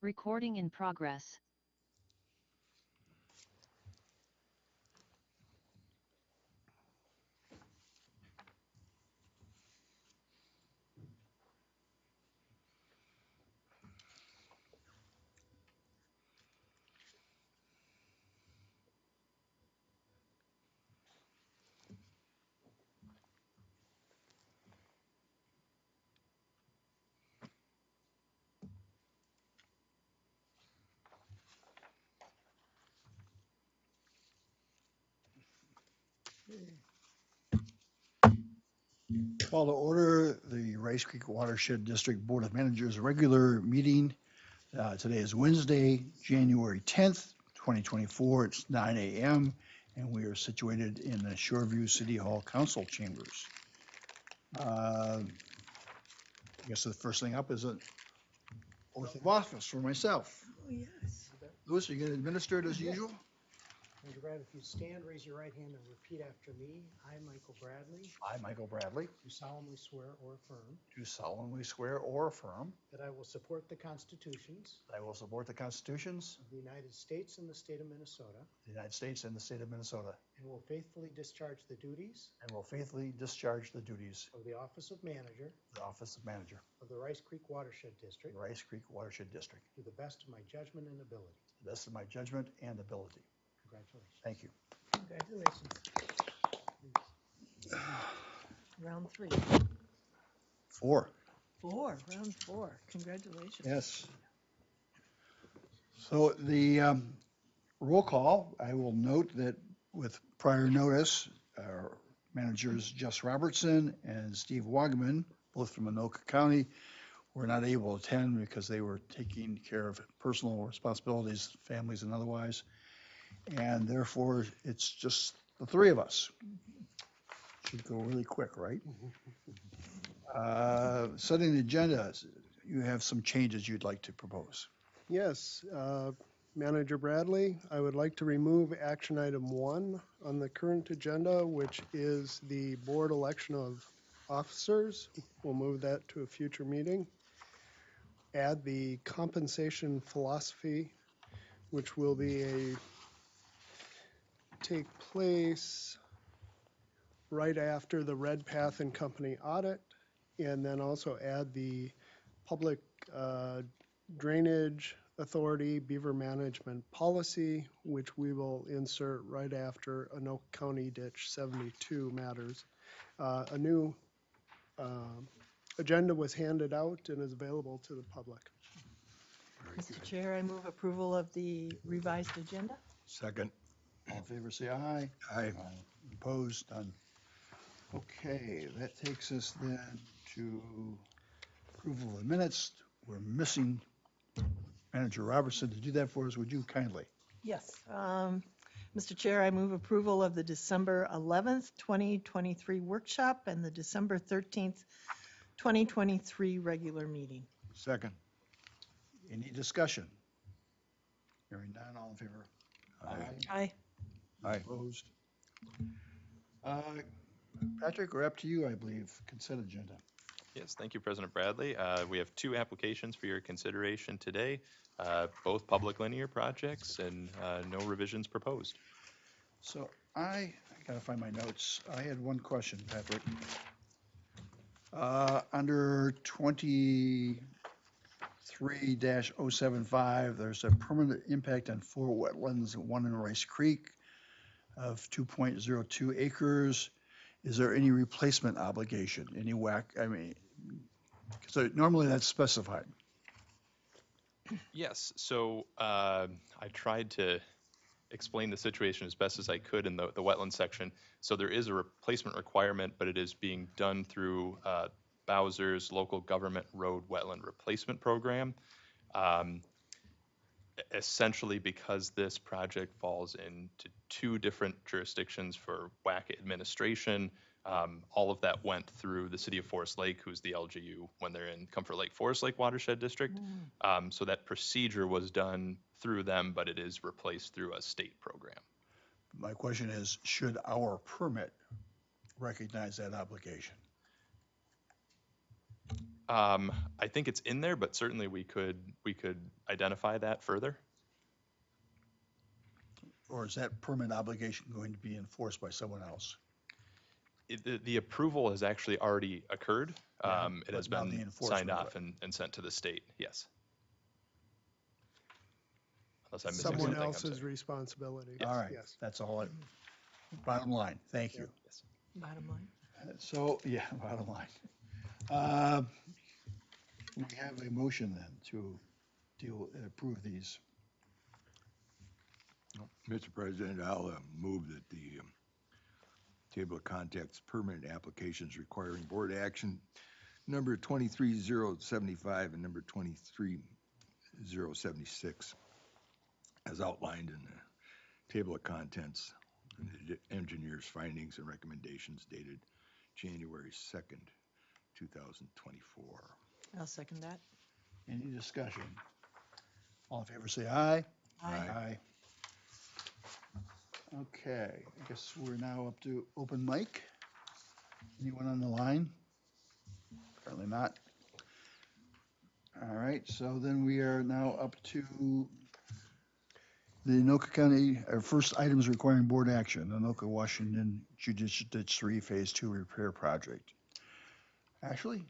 Recording in progress. Call to order the Rice Creek Watershed District Board of Managers regular meeting. Today is Wednesday, January 10th, 2024. It's 9 a.m. and we are situated in the Shoreview City Hall Council chambers. I guess the first thing up is an oath of office for myself. Oh, yes. Louis, are you going to administer it as usual? Mr. Brad, if you stand, raise your right hand and repeat after me. I, Michael Bradley, I, Michael Bradley, do solemnly swear or affirm do solemnly swear or affirm that I will support the constitutions that I will support the constitutions of the United States and the state of Minnesota, of the United States and the state of Minnesota, and will faithfully discharge the duties and will faithfully discharge the duties of the office of manager of the office of manager of the Rice Creek Watershed of District the Rice Creek Watershed District, to the best of my judgment and ability. to the best of my judgment and ability. Congratulations. Thank you. Congratulations. Round 3. Four. Round 4. Congratulations. Yes. So the roll call, I will note that with prior notice, our managers Jess Robertson and Steve Wagman, both from Anoka County, were not able to attend because they were taking care of personal responsibilities, families and otherwise. And therefore, it's just the three of us. Should go really quick, right? Setting the agenda, you have some changes you'd like to propose. Yes, Manager Bradley, I would like to remove action item 1 on the current agenda, which is the board election of officers. We'll move that to a future meeting. Add the compensation philosophy, which will take place right after the Redpath and Company audit, and then also add the public drainage authority beaver management policy, which we will insert right after Anoka County Ditch 72 matters. A new agenda was handed out and is available to the public. Mr. Chair, I move approval of the revised agenda. Second. All in favor, say aye. Aye. Opposed, none. Okay, that takes us then to approval of the minutes. We're missing Manager Robertson to do that for us. Would you kindly? Yes. Mr. Chair, I move approval of the December 11th, 2023 workshop and the December 13th, 2023 regular meeting. Second. Any discussion? Hearing none, all in favor? Aye. Aye. Opposed? Patrick, we're up to you, I believe, consent agenda. Yes, thank you, President Bradley. We have 2 applications for your consideration today, both public linear projects and no revisions proposed. So I gotta find my notes. I had one question, Patrick. Under 23-075, there's a permanent impact on 4 wetlands, 1 in Rice Creek of 2.02 acres. Is there any replacement obligation, any whack? I mean, so normally that's specified. Yes, so I tried to explain the situation as best as I could in the wetland section. So there is a replacement requirement, but it is being done through Bowser's local government road wetland replacement program. Essentially because this project falls into 2 different jurisdictions for WAC administration, all of that went through the city of Forest Lake, who's the LGU when they're in Comfort Lake Forest Lake Watershed District. So that procedure was done through them, but it is replaced through a state program. My question is, should our permit recognize that obligation? I think it's in there, but certainly we could identify that further. Or is that permit obligation going to be enforced by someone else? The approval has actually already occurred. Yeah, It has but now the been enforcement signed of off it. and sent to the state, yes. Unless I'm missing Someone something, I'm else's sorry. responsibility. All right, Yes. that's all. Bottom line, thank you. Yes. Bottom line. So, yeah, bottom line. Uh, We have a motion then to approve these. Mr. President, I'll move that the table of contents permanent applications requiring board action number 23075 and number 23076 as outlined in the table of contents and the engineer's findings and recommendations dated January 2nd, 2024. I'll second that. Any discussion? All in favor, say aye. Aye. Okay, I guess we're now up to open mic. Anyone on the line? Apparently not. All right, so then we are now up to the Anoka County, our first items requiring board action, Anoka, Washington Judicial Ditch 3 Phase 2 Repair Project. Ashley?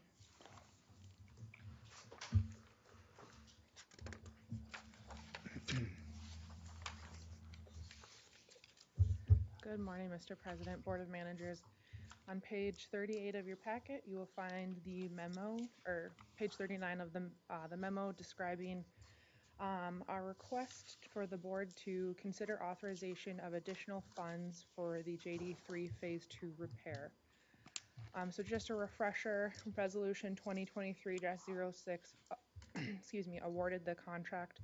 Good morning, Mr. President, Board of Managers. On page 38 of your packet, you will find the memo, or page 39 of the memo describing our request for the board to consider authorization of additional funds for the JD3 Phase 2 repair. So just a refresher, Resolution 2023-06, excuse me, awarded the contract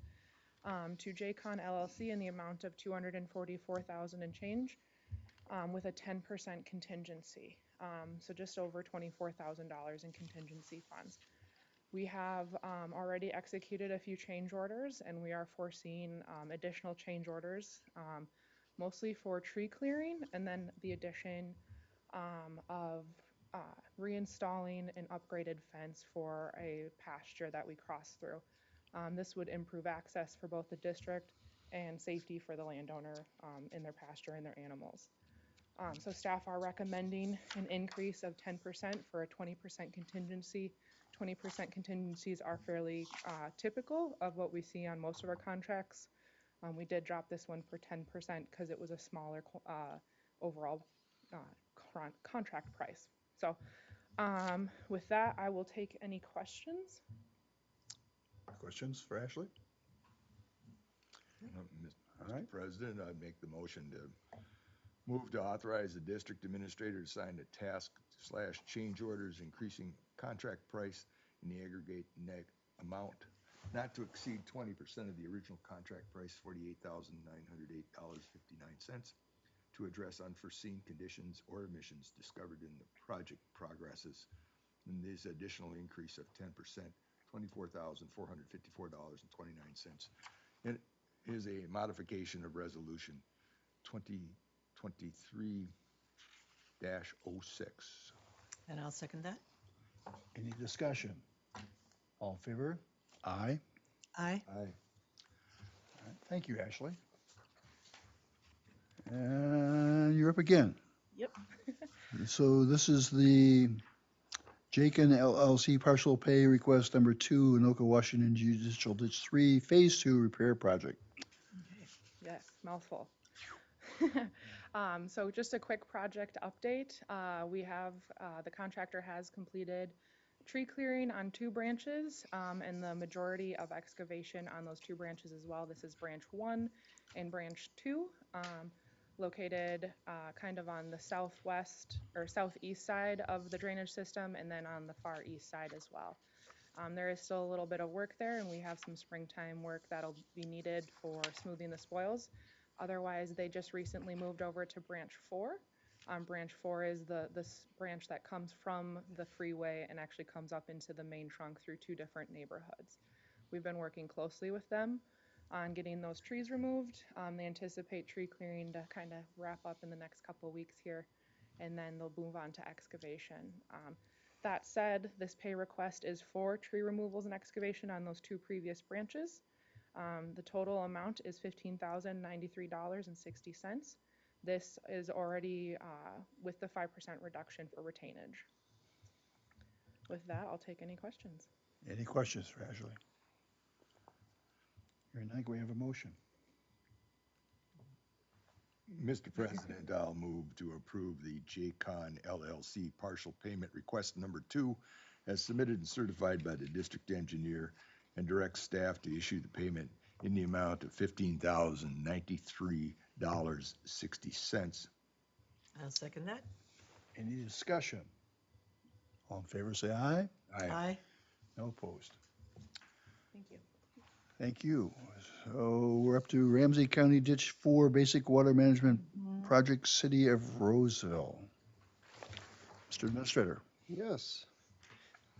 to JCON LLC in the amount of $244,000 and change. With a 10% contingency, so just over $24,000 in contingency funds. We have already executed a few change orders, and we are foreseeing additional change orders, mostly for tree clearing, and then the addition of reinstalling an upgraded fence for a pasture that we cross through. This would improve access for both the district and safety for the landowner in their pasture and their animals. So staff are recommending an increase of 10% for a 20% contingency. 20% contingencies are fairly typical of what we see on most of our contracts. We did drop this one for 10% because it was a smaller overall contract price. So with that, I will take any questions. Questions for Ashley? All right. Mr. President, I'd make the motion to move to authorize the district administrator to sign the task/change orders increasing contract price in the aggregate net amount not to exceed 20% of the original contract price, $48,908.59, to address unforeseen conditions or omissions discovered in the project progresses. And this additional increase of 10%, $24,454.29. It is a modification of resolution 2023-06. And I'll second that. Any discussion? All in favor? Aye. Aye. Aye. All right, thank you, Ashley. And you're up again. Yep. So this is the Jakin LLC partial pay request number 2, Anoka, Washington Judicial Ditch 3 Phase 2 Repair Project. Yes, mouthful. So just a quick project update. We have, the contractor has completed tree clearing on 2 branches and the majority of excavation on those 2 branches as well. This is branch 1 and branch 2, located kind of on the southwest or southeast side of the drainage system and then on the far east side as well. There is still a little bit of work there, and we have some springtime work that'll be needed for smoothing the spoils. Otherwise, they just recently moved over to branch 4. Branch 4 is this branch that comes from the freeway and actually comes up into the main trunk through 2 different neighborhoods. We've been working closely with them on getting those trees removed. They anticipate tree clearing to kind of wrap up in the next couple of weeks here, and then they'll move on to excavation. That said, this pay request is for tree removals and excavation on those 2 previous branches. The total amount is $15,093.60. This is already with the 5% reduction for retainage. With that, I'll take any questions. Any questions for Ashley? Hearing none, can we have a motion? Mr. President, I'll move to approve the J-Con LLC partial payment request number 2 as submitted and certified by the district engineer and direct staff to issue the payment in the amount of $15,093.60. I'll second that. Any discussion? All in favor, say aye. Aye. No opposed. Thank you. Thank you. So we're up to Ramsey County Ditch 4 Basic Water Management Project, City of Roseville. Mr. Administrator. Yes.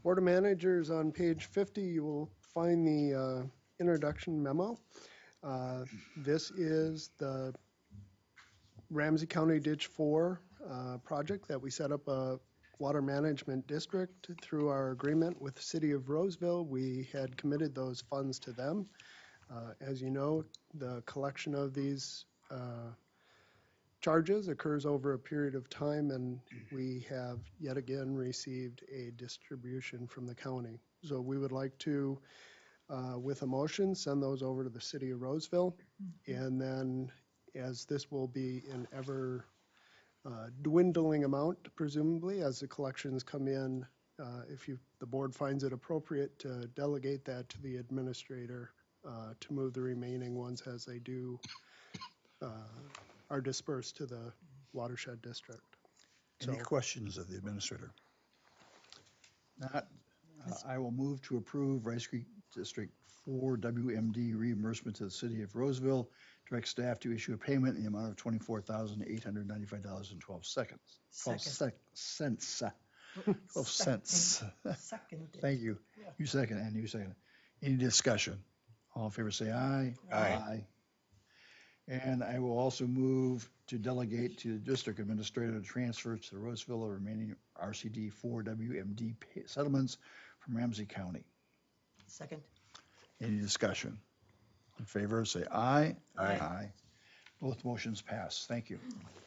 Board of Managers, on page 50, you will find the introduction memo. This is the Ramsey County Ditch 4 project that we set up a water management district through our agreement with the City of Roseville. We had committed those funds to them. As you know, the collection of these charges occurs over a period of time, and we have yet again received a distribution from the county. So we would like to, with a motion, send those over to the City of Roseville. And then, as this will be an ever dwindling amount, presumably, as the collections come in, if the board finds it appropriate to delegate that to the administrator to move the remaining ones as they do are dispersed to the Watershed District. Any So- questions of the administrator? Not, I will move to approve Rice Creek District 4 WMD reimbursement to the City of Roseville. Direct staff to issue a payment in the amount of $24,895.12. Second. 12 cents. 12 cents. Second. Thank you. Yeah. You second, and you second. Any discussion? All in favor, say aye. Aye. And I will also move to delegate to the district administrator to transfer to the Roseville the remaining RCD 4 WMD settlements from Ramsey County. Second. Any discussion? In favor, say aye. Aye. Both motions pass. Thank you.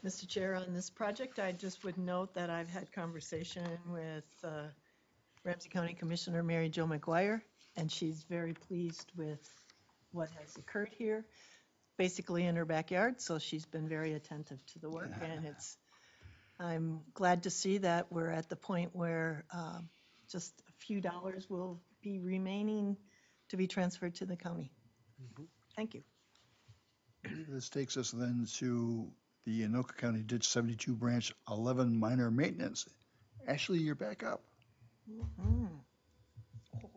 Mr. Chair, on this project, I just would note that I've had conversation with Ramsey County Commissioner Mary Jo McGuire, and she's very pleased with what has occurred here, basically in her backyard, so she's been very attentive to the work, and I'm glad to see that we're at the point where just a few dollars will be remaining to be transferred to the county. Thank you. This takes us then to the Anoka County Ditch 72 Branch 11 minor maintenance. Ashley, you're back up. Mhm. Oh,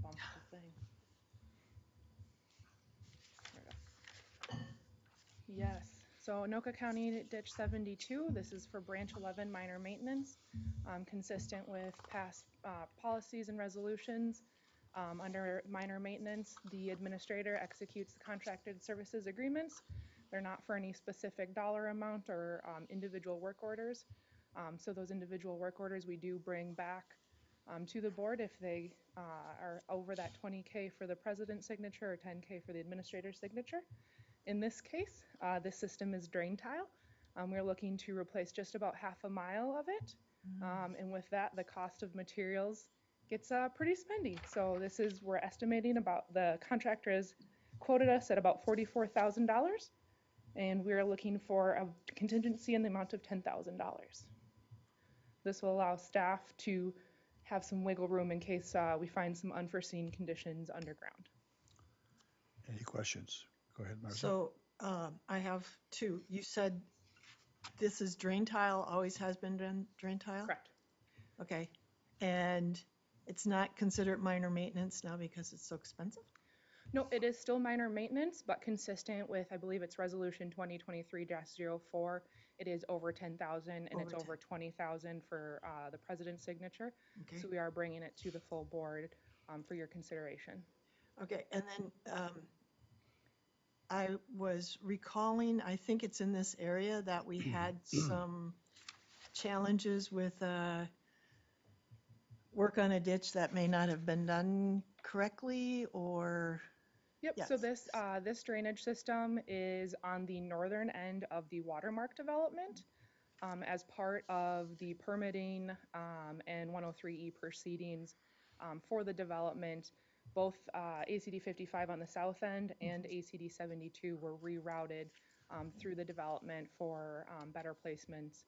bumped the thing. There we go. Yes, so Anoka County Ditch 72, this is for Branch 11 minor maintenance, consistent with past policies and resolutions. Under minor maintenance, the administrator executes the contracted services agreements. They're not for any specific dollar amount or individual work orders. So those individual work orders we do bring back to the board if they are over that 20K for the president's signature or 10K for the administrator's signature. In this case, this system is drain tile. We're looking to replace just about half a mile of it. And with that, the cost of materials gets pretty spendy. So this is, we're estimating about, the contractor has quoted us at about $44,000. And we're looking for a contingency in the amount of $10,000. This will allow staff to have some wiggle room in case we find some unforeseen conditions underground. Any questions? Go ahead, Marcia. So I have two. You said this is drain tile, always has been drain tile? Correct. Okay. And it's not considered minor maintenance now because it's so expensive? No, it is still minor maintenance, but consistent with, I believe it's resolution 2023-04. It is over 10,000 and Over it's 10. over 20,000 for the president's signature. Okay. So we are bringing it to the full board for your consideration. Okay, and then I was recalling, I think it's in this area, that we had some challenges with work on a ditch that may not have been done correctly, or? Yep, so Yes. this drainage system is on the northern end of the Watermark development. As part of the permitting and 103E proceedings for the development, both ACD 55 on the south end and ACD 72 were rerouted through the development for better placements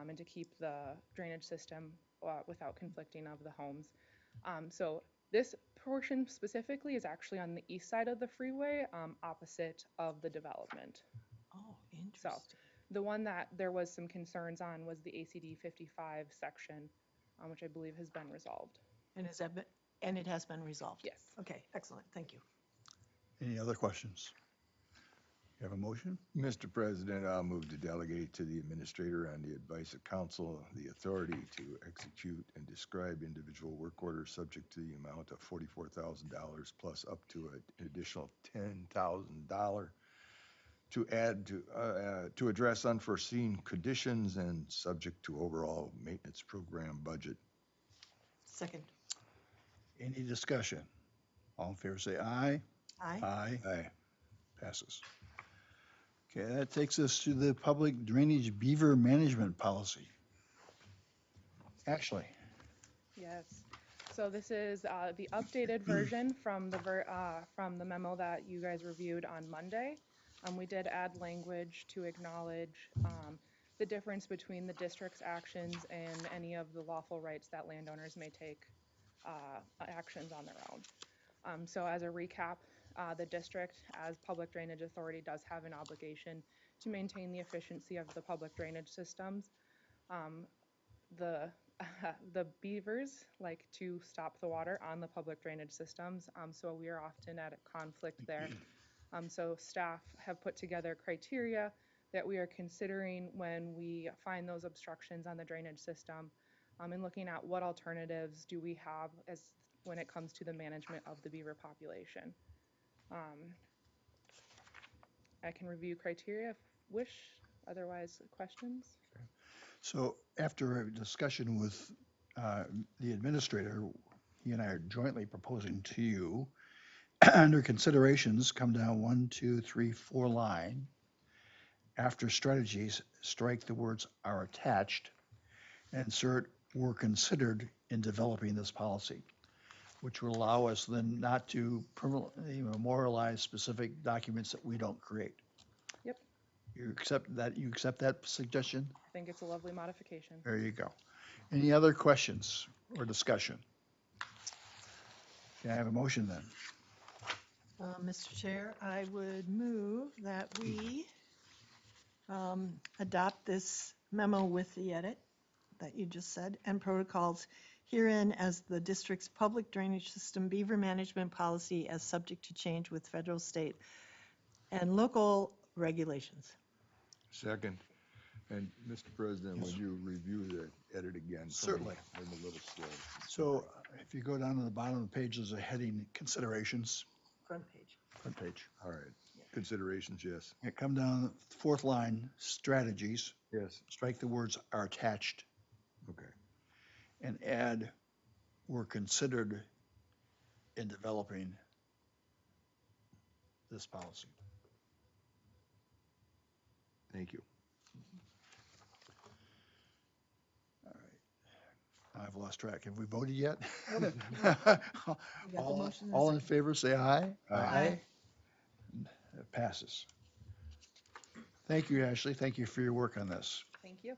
and to keep the drainage system without conflicting of the homes. So this portion specifically is actually on the east side of the freeway, opposite of the development. Oh, interesting. The one that there was some concerns on was the ACD 55 section, which I believe has been resolved. And and it has been resolved? Yes. Okay, excellent, thank you. Any other questions? You have a motion? Mr. President, I'll move to delegate to the administrator on the advice of council the authority to execute and describe individual work orders subject to the amount of $44,000 plus up to an additional $10,000 to add to address unforeseen conditions and subject to overall maintenance program budget. Second. Any discussion? All in favor say aye. Aye. Aye. Aye. Passes. Okay, that takes us to the public drainage beaver management policy. Ashley. Yes. So this is the updated version from the memo that you guys reviewed on Monday. We did add language to acknowledge the difference between the district's actions and any of the lawful rights that landowners may take actions on their own. So as a recap, the district, as public drainage authority, does have an obligation to maintain the efficiency of the public drainage systems. The beavers like to stop the water on the public drainage systems, so we are often at a conflict there. So staff have put together criteria that we are considering when we find those obstructions on the drainage system, and looking at what alternatives do we have as when it comes to the management of the beaver population. I can review criteria if wish, otherwise questions. So after a discussion with the administrator, he and I are jointly proposing to you, under considerations, come down 1, 2, 3, 4 line. After strategies, strike the words "are attached," and insert "were considered in developing this policy," which will allow us then not to permanently memorialize specific documents that we don't create. Yep. You accept that suggestion? I think it's a lovely modification. There you go. Any other questions or discussion? Can I have a motion then? Mr. Chair, I would move that we adopt this memo with the edit that you just said, and protocols herein as the district's public drainage system beaver management policy as subject to change with federal, state, and local regulations. Second. And Mr. President, would you review the edit again? Certainly. I'm a little slow. So if you go down to the bottom of the page, there's a heading, considerations, Front page. front page. All right. Considerations, yes. Yeah, come down, fourth line, strategies, Yes. strike the words "are attached," Okay. and add "were considered in developing this policy." Thank you. All right. I've lost track. Have we voted yet? the motion and All in favor, say aye. Aye. It passes. Thank you, Ashley. Thank you for your work on this. Thank you.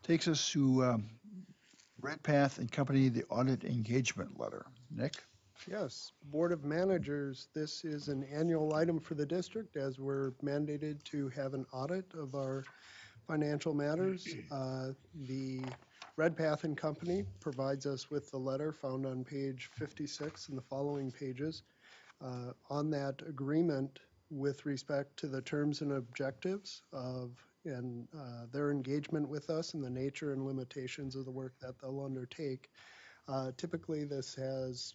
Takes us to Redpath and Company, the audit engagement letter. Nick? Yes, Board of Managers, this is an annual item for the district as we're mandated to have an audit of our financial matters. The Redpath and Company provides us with the letter found on page 56 and the following pages. On that agreement with respect to the terms and objectives of their engagement with us and the nature and limitations of the work that they'll undertake. Typically, this has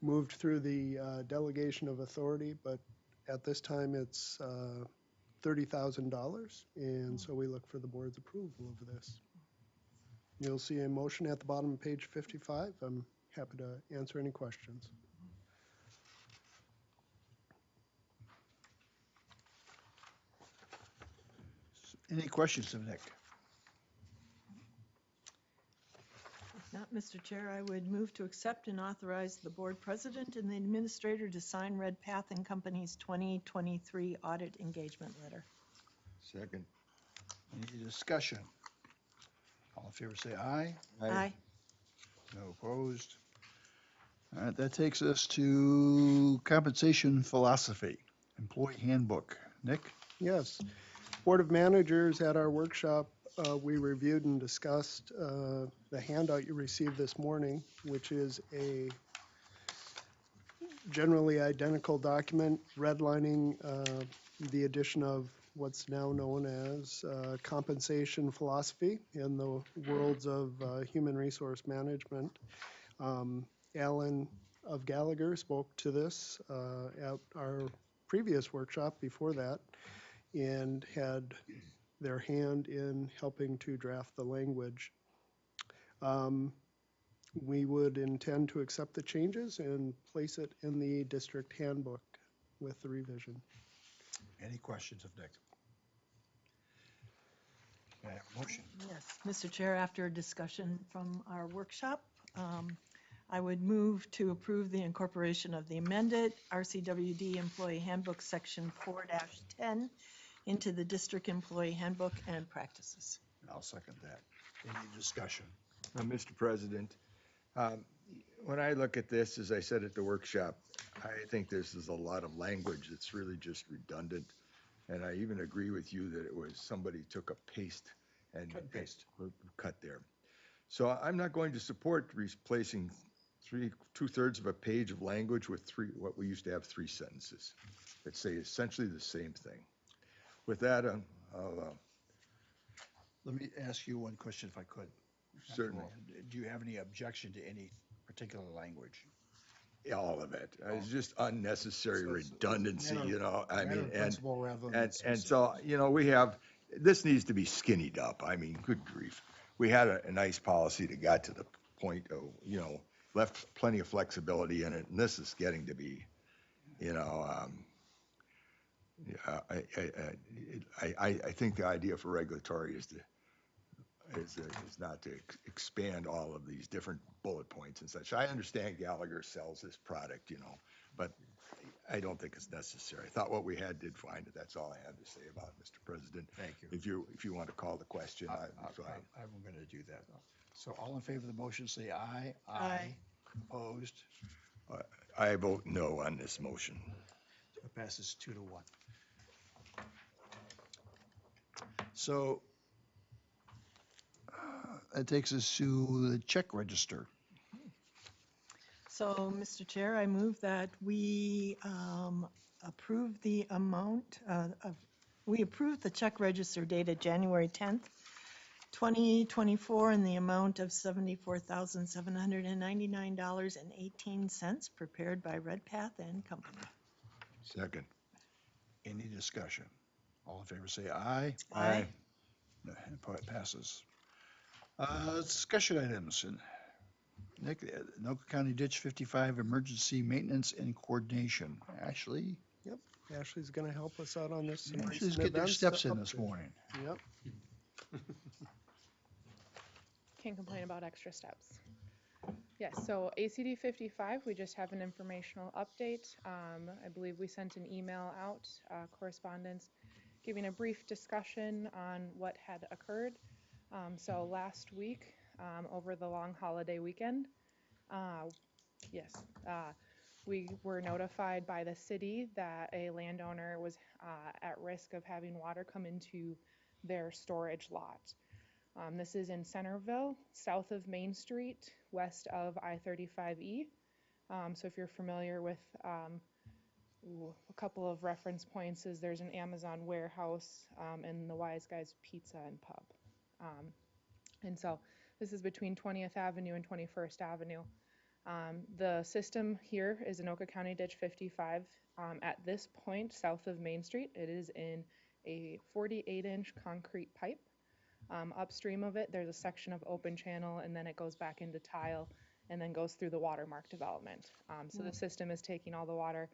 moved through the delegation of authority, but at this time it's $30,000, and so we look for the board's approval of this. You'll see a motion at the bottom of page 55. I'm happy to answer any questions. Any questions of Nick? If not, Mr. Chair, I would move to accept and authorize the board president and the administrator to sign Red Path and Company's 2023 audit engagement letter. Second. Any discussion? All in favor, say aye. Aye. No opposed. All right, that takes us to compensation philosophy, employee handbook. Nick? Yes. Board of Managers, at our workshop, we reviewed and discussed the handout you received this morning, which is a generally identical document redlining the addition of what's now known as compensation philosophy in the worlds of human resource management. Alan of Gallagher spoke to this at our previous workshop before that and had their hand in helping to draft the language. We would intend to accept the changes and place it in the district handbook with the revision. Any questions of Nick? May I have a motion? Yes, Mr. Chair, after a discussion from our workshop, I would move to approve the incorporation of the amended RCWD Employee Handbook Section 4-10 into the District Employee Handbook and Practices. I'll second that. Any discussion? Mr. President, when I look at this, as I said at the workshop, I think this is a lot of language that's really just redundant. And I even agree with you that it was somebody took a paste and Cut and paste. cut there. So I'm not going to support replacing two-thirds of a page of language with what we used to have 3 sentences that say essentially the same thing. With that, Let me ask you one question if I could. certainly, Do you have any objection to any particular language? all of it. It's just unnecessary So it's redundancy, matter- you know, I matter mean, of principle rather than and so, you know, this needs to be skinnied up. I mean, good grief. We had a nice policy that got to the point of, you know, left plenty of flexibility in it, and this is getting to be, you know, I think the idea for regulatory is not to expand all of these different bullet points and such. I understand Gallagher sells this product, you know, but I don't think it's necessary. I thought what we had did fine. That's all I had to say about it, Mr. President. Thank you. If you want to call the question, I'm fine. I'm going to do that. So all in favor of the motion, say aye. Aye. Opposed? I vote no on this motion. It passes 2-1. So that takes us to the check register. So, Mr. Chair, I move that we approve the amount we approve the check register dated January 10th, 2024 in the amount of $74,799.18 prepared by Red Path and Company. Second. Any discussion? All in favor, say aye. Aye. No, it passes. Discussion items. And Nick, Anoka County Ditch 55 Emergency Maintenance and Coordination. Ashley? Yep, Ashley's going to help us out on this. Some Ashley's recent getting their events steps to in this update. morning. Yep. Can't complain about extra steps. Yes, so ACD 55, we just have an informational update. I believe we sent an email out, correspondence, giving a brief discussion on what had occurred. So last week, over the long holiday weekend, we were notified by the city that a landowner was at risk of having water come into their storage lot. This is in Centerville, south of Main Street, west of I-35E. So if you're familiar with a couple of reference points, is there's an Amazon warehouse and the Wise Guys Pizza and Pub. And so this is between 20th Avenue and 21st Avenue. The system here is Anoka County Ditch 55. At this point, south of Main Street, it is in a 48-inch concrete pipe. Upstream of it, there's a section of open channel, and then it goes back into tile, and then goes through the watermark development. So the system is taking all the water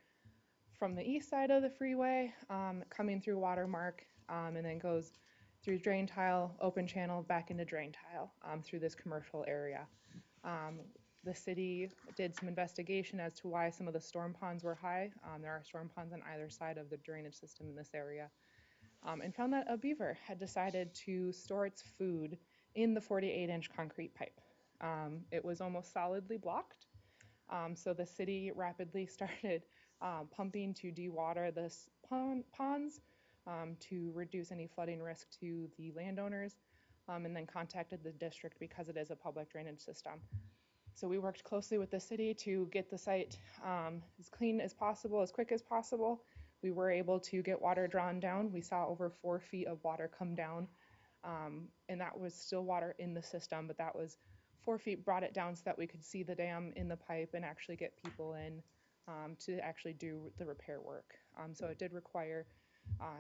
from the east side of the freeway, coming through watermark, and then goes through drain tile, open channel, back into drain tile, through this commercial area. The city did some investigation as to why some of the storm ponds were high. There are storm ponds on either side of the drainage system in this area. And found that a beaver had decided to store its food in the 48-inch concrete pipe. It was almost solidly blocked. So the city rapidly started pumping to dewater the ponds to reduce any flooding risk to the landowners, and then contacted the district because it is a public drainage system. So we worked closely with the city to get the site as clean as possible, as quick as possible. We were able to get water drawn down. We saw over 4 feet of water come down, and that was still water in the system, but that was 4 feet, brought it down so that we could see the dam in the pipe and actually get people in to actually do the repair work. So it did require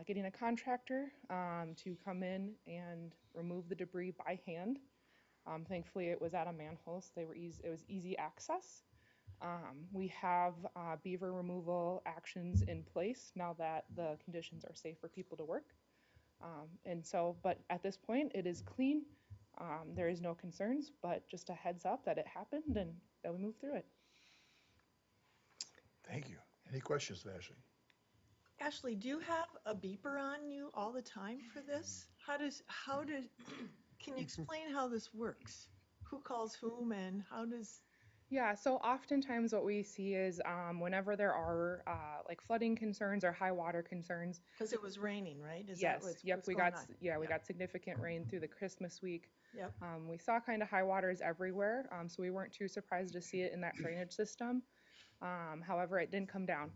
getting a contractor to come in and remove the debris by hand. Thankfully, it was at a manhole, so it was easy access. We have beaver removal actions in place now that the conditions are safe for people to work. But at this point, it is clean. There is no concerns, but just a heads up that it happened and that we moved through it. Thank you. Any questions, Ashley? Ashley, do you have a beeper on you all the time for this? Can you explain how this works? Who calls whom and how does? Yeah, so oftentimes what we see is whenever there are like flooding concerns or high water concerns. Because it was raining, right? Yes, we got significant rain through the Christmas week. Yep. We saw kind of high waters everywhere, so we weren't too surprised to see it in that drainage system. However, it didn't come down.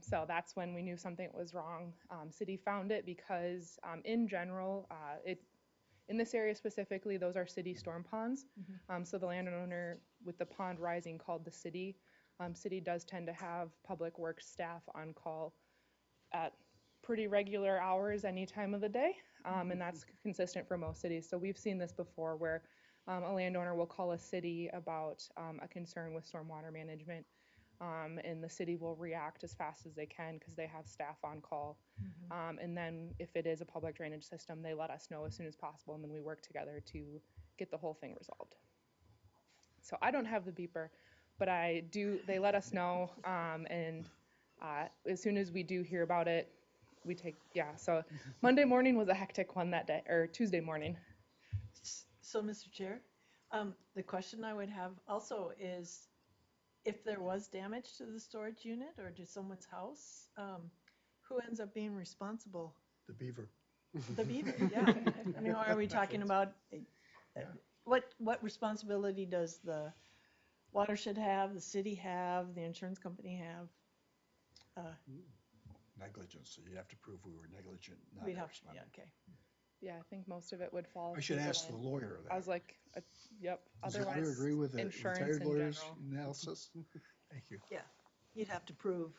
So that's when we knew something was wrong. City found it because in general, in this area specifically, those are city storm ponds. So the landowner with the pond rising called the city. City does tend to have public works staff on call at pretty regular hours any time of the day, and that's consistent for most cities. So we've seen this before where a landowner will call a city about a concern with stormwater management, and the city will react as fast as they can because they have staff on call. And then if it is a public drainage system, they let us know as soon as possible, and then we work together to get the whole thing resolved. So I don't have the beeper, but I do. They let us know, and as soon as we do hear about it, we take. Yeah. So Monday morning was a hectic one that day, or Tuesday morning. So, Mr. Chair, the question I would have also is, if there was damage to the storage unit or to someone's house, who ends up being responsible? The beaver. The beaver, yeah. I mean, are we talking about, what responsibility does the Watershed have, the city have, the insurance company have? Negligence, so you have to prove we were negligent, not We'd have to, responding. yeah, okay. Yeah, I think most of it would fall. I should to ask the lawyer that. I was like, yep. Does the Otherwise, lawyer agree with the insurance retired in lawyer's general. analysis? Thank you. Yeah, you'd have to prove.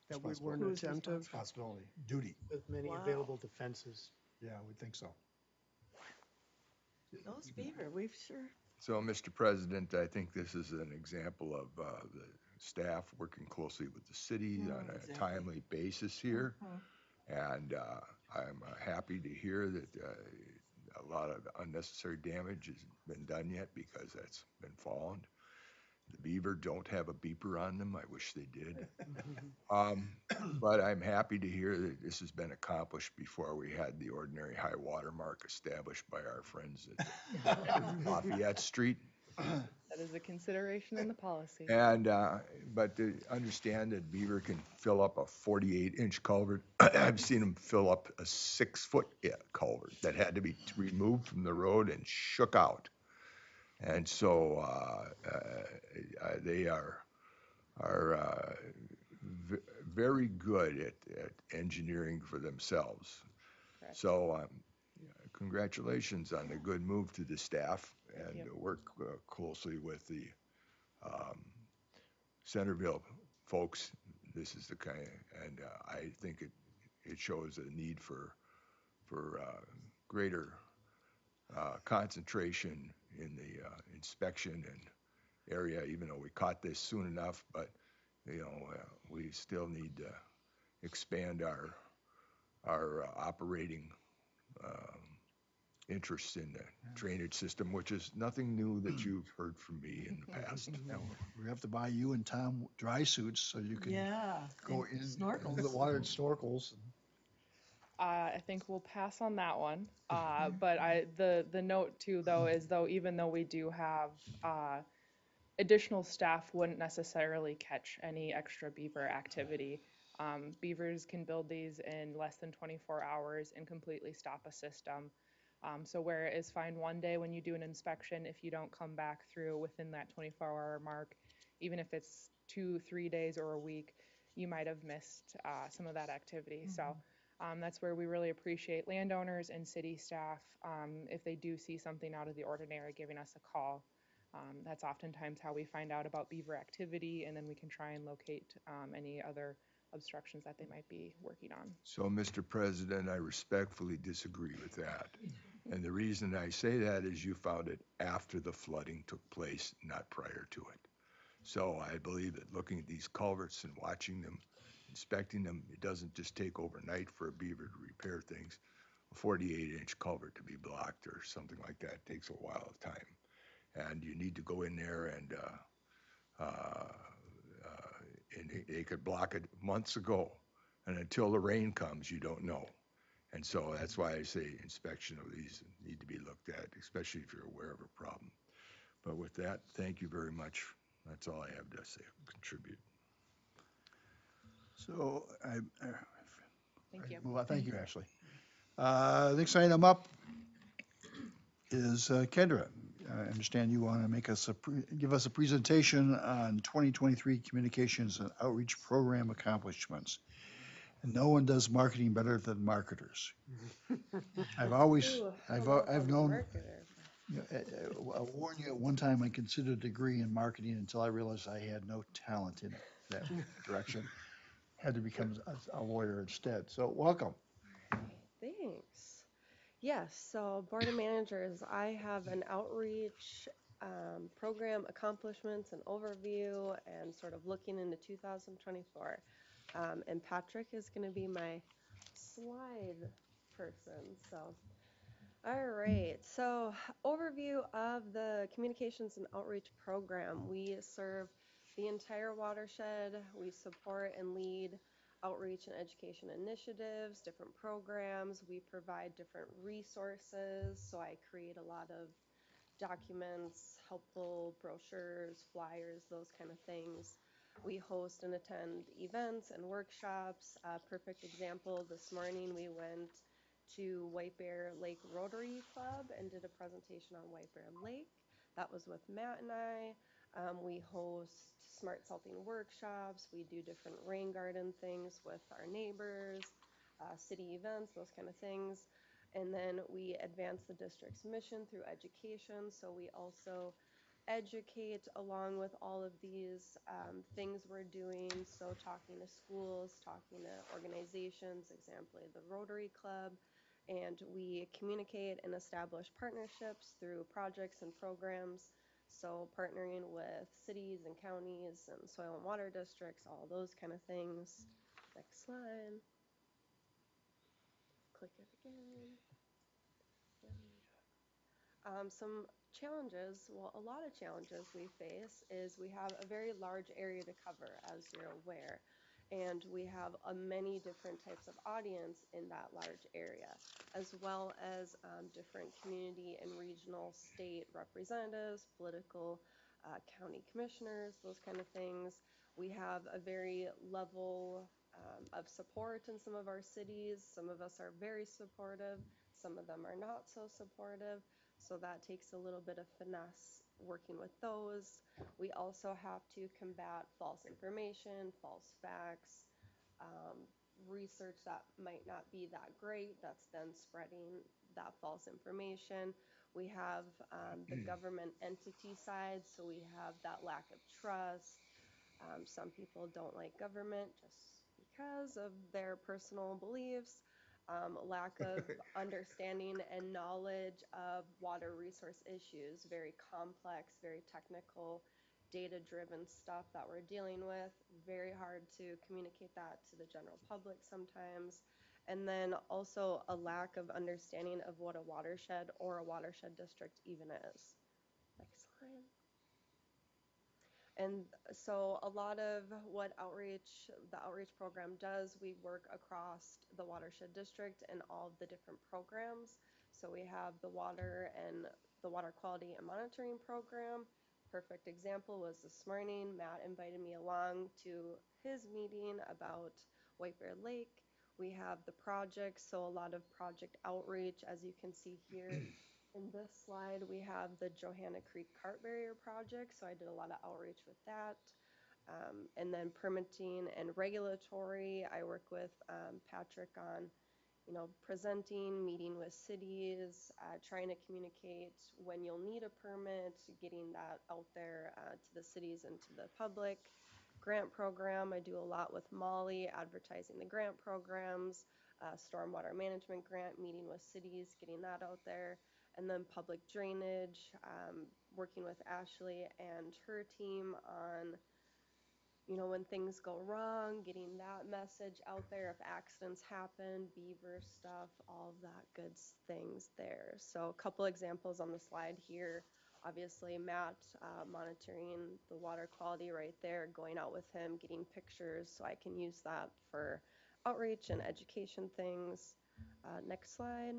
That we weren't Who's attentive Responsibility, duty. With many Wow. available defenses. Yeah, I would think so. Those beaver, we've sure. So, Mr. President, I think this is an example of the staff working closely with the city on a exactly. timely basis here. And I'm happy to hear that a lot of unnecessary damage has been done yet because that's been found. The beaver don't have a beeper on them. I wish they did. But I'm happy to hear that this has been accomplished before we had the ordinary high water mark established by our friends at Lafayette Street. That is a consideration in the policy. And, but to understand that beaver can fill up a 48-inch culvert, I've seen them fill up a 6-foot culvert that had to be removed from the road and shook out. And so they are very good at engineering for themselves. Correct. So congratulations on the good move to the staff. Thank and you. work closely with the um, Centerville folks. This is the kind, and I think it shows a need for greater concentration in the inspection and area, even though we caught this soon enough, but we still need to expand our operating um, interest in the drainage system, which is nothing new that you've heard from me in the past. Now, we have to buy you and Tom dry suits so you can Yeah. go and in Snorkels. the water and snorkels. I think we'll pass on that one. But the note too, though, is though even though we do have additional staff wouldn't necessarily catch any extra beaver activity. Beavers can build these in less than 24 hours and completely stop a system. So where it is fine one day when you do an inspection, if you don't come back through within that 24-hour mark, even if it's 2, 3 days or a week, you might have missed some of that activity. So that's where we really appreciate landowners and city staff, if they do see something out of the ordinary, giving us a call. That's oftentimes how we find out about beaver activity, and then we can try and locate any other obstructions that they might be working on. So, Mr. President, I respectfully disagree with that. And the reason I say that is you found it after the flooding took place, not prior to it. So I believe that looking at these culverts and watching them, inspecting them, it doesn't just take overnight for a beaver to repair things. A 48-inch culvert to be blocked or something like that takes a while of time. And you need to go in there and they could block it months ago. And until the rain comes, you don't know. And so that's why I say inspection of these need to be looked at, especially if you're aware of a problem. But with that, thank you very much. That's all I have to say, contribute. So Thank you. well, thank you, Ashley. Next item up is Kendra. I understand you want to make us give us a presentation on 2023 communications and outreach program accomplishments. And no one does marketing better than marketers. I've known, I warned you at one time I considered a degree in marketing until I realized I had no talent in that direction. Had to become a lawyer instead. So welcome. Thanks. Yes, so Board of Managers, I have an outreach program accomplishments and overview and sort of looking into 2024. And Patrick is going to be my slide person. So, all right. So, overview of the communications and outreach program. We serve the entire watershed. We support and lead outreach and education initiatives, different programs. We provide different resources. So I create a lot of documents, helpful brochures, flyers, those kind of things. We host and attend events and workshops. Perfect example, this morning we went to White Bear Lake Rotary Club and did a presentation on White Bear Lake. That was with Matt and I. We host smart salting workshops. We do different rain garden things with our neighbors, city events, those kind of things. And then we advance the district's mission through education. So we also educate along with all of these things we're doing. So talking to schools, talking to organizations, example, the Rotary Club. And we communicate and establish partnerships through projects and programs. So partnering with cities and counties and soil and water districts, all those kind of things. Next slide. Click it again. Some challenges, well, a lot of challenges we face is we have a very large area to cover, as you're aware, and we have many different types of audience in that large area, as well as different community and regional state representatives, political county commissioners, those kind of things. We have a very level of support in some of our cities. Some of us are very supportive, some of them are not so supportive. So that takes a little bit of finesse working with those. We also have to combat false information, false facts, research that might not be that great, that's then spreading that false information. We have the government entity side, so we have that lack of trust. Some people don't like government just because of their personal beliefs. Lack of understanding and knowledge of water resource issues, very complex, very technical, data-driven stuff that we're dealing with. Very hard to communicate that to the general public sometimes. And then also a lack of understanding of what a watershed or a watershed district even is. Next slide. And so a lot of what the outreach program does, we work across the watershed district and all of the different programs. So we have the water and the water quality and monitoring program. Perfect example was this morning, Matt invited me along to his meeting about White Bear Lake. We have the projects, so a lot of project outreach, as you can see here. In this slide, we have the Johanna Creek Cart Barrier Project, so I did a lot of outreach with that. And then permitting and regulatory, I work with Patrick on, presenting, meeting with cities, trying to communicate when you'll need a permit, getting that out there to the cities and to the public. Grant program, I do a lot with Molly, advertising the grant programs, stormwater management grant, meeting with cities, getting that out there. And then public drainage, working with Ashley and her team on, when things go wrong, getting that message out there if accidents happen, beaver stuff, all of that good things there. So a couple examples on the slide here. Obviously, Matt monitoring the water quality right there, going out with him, getting pictures so I can use that for outreach and education things. Next slide.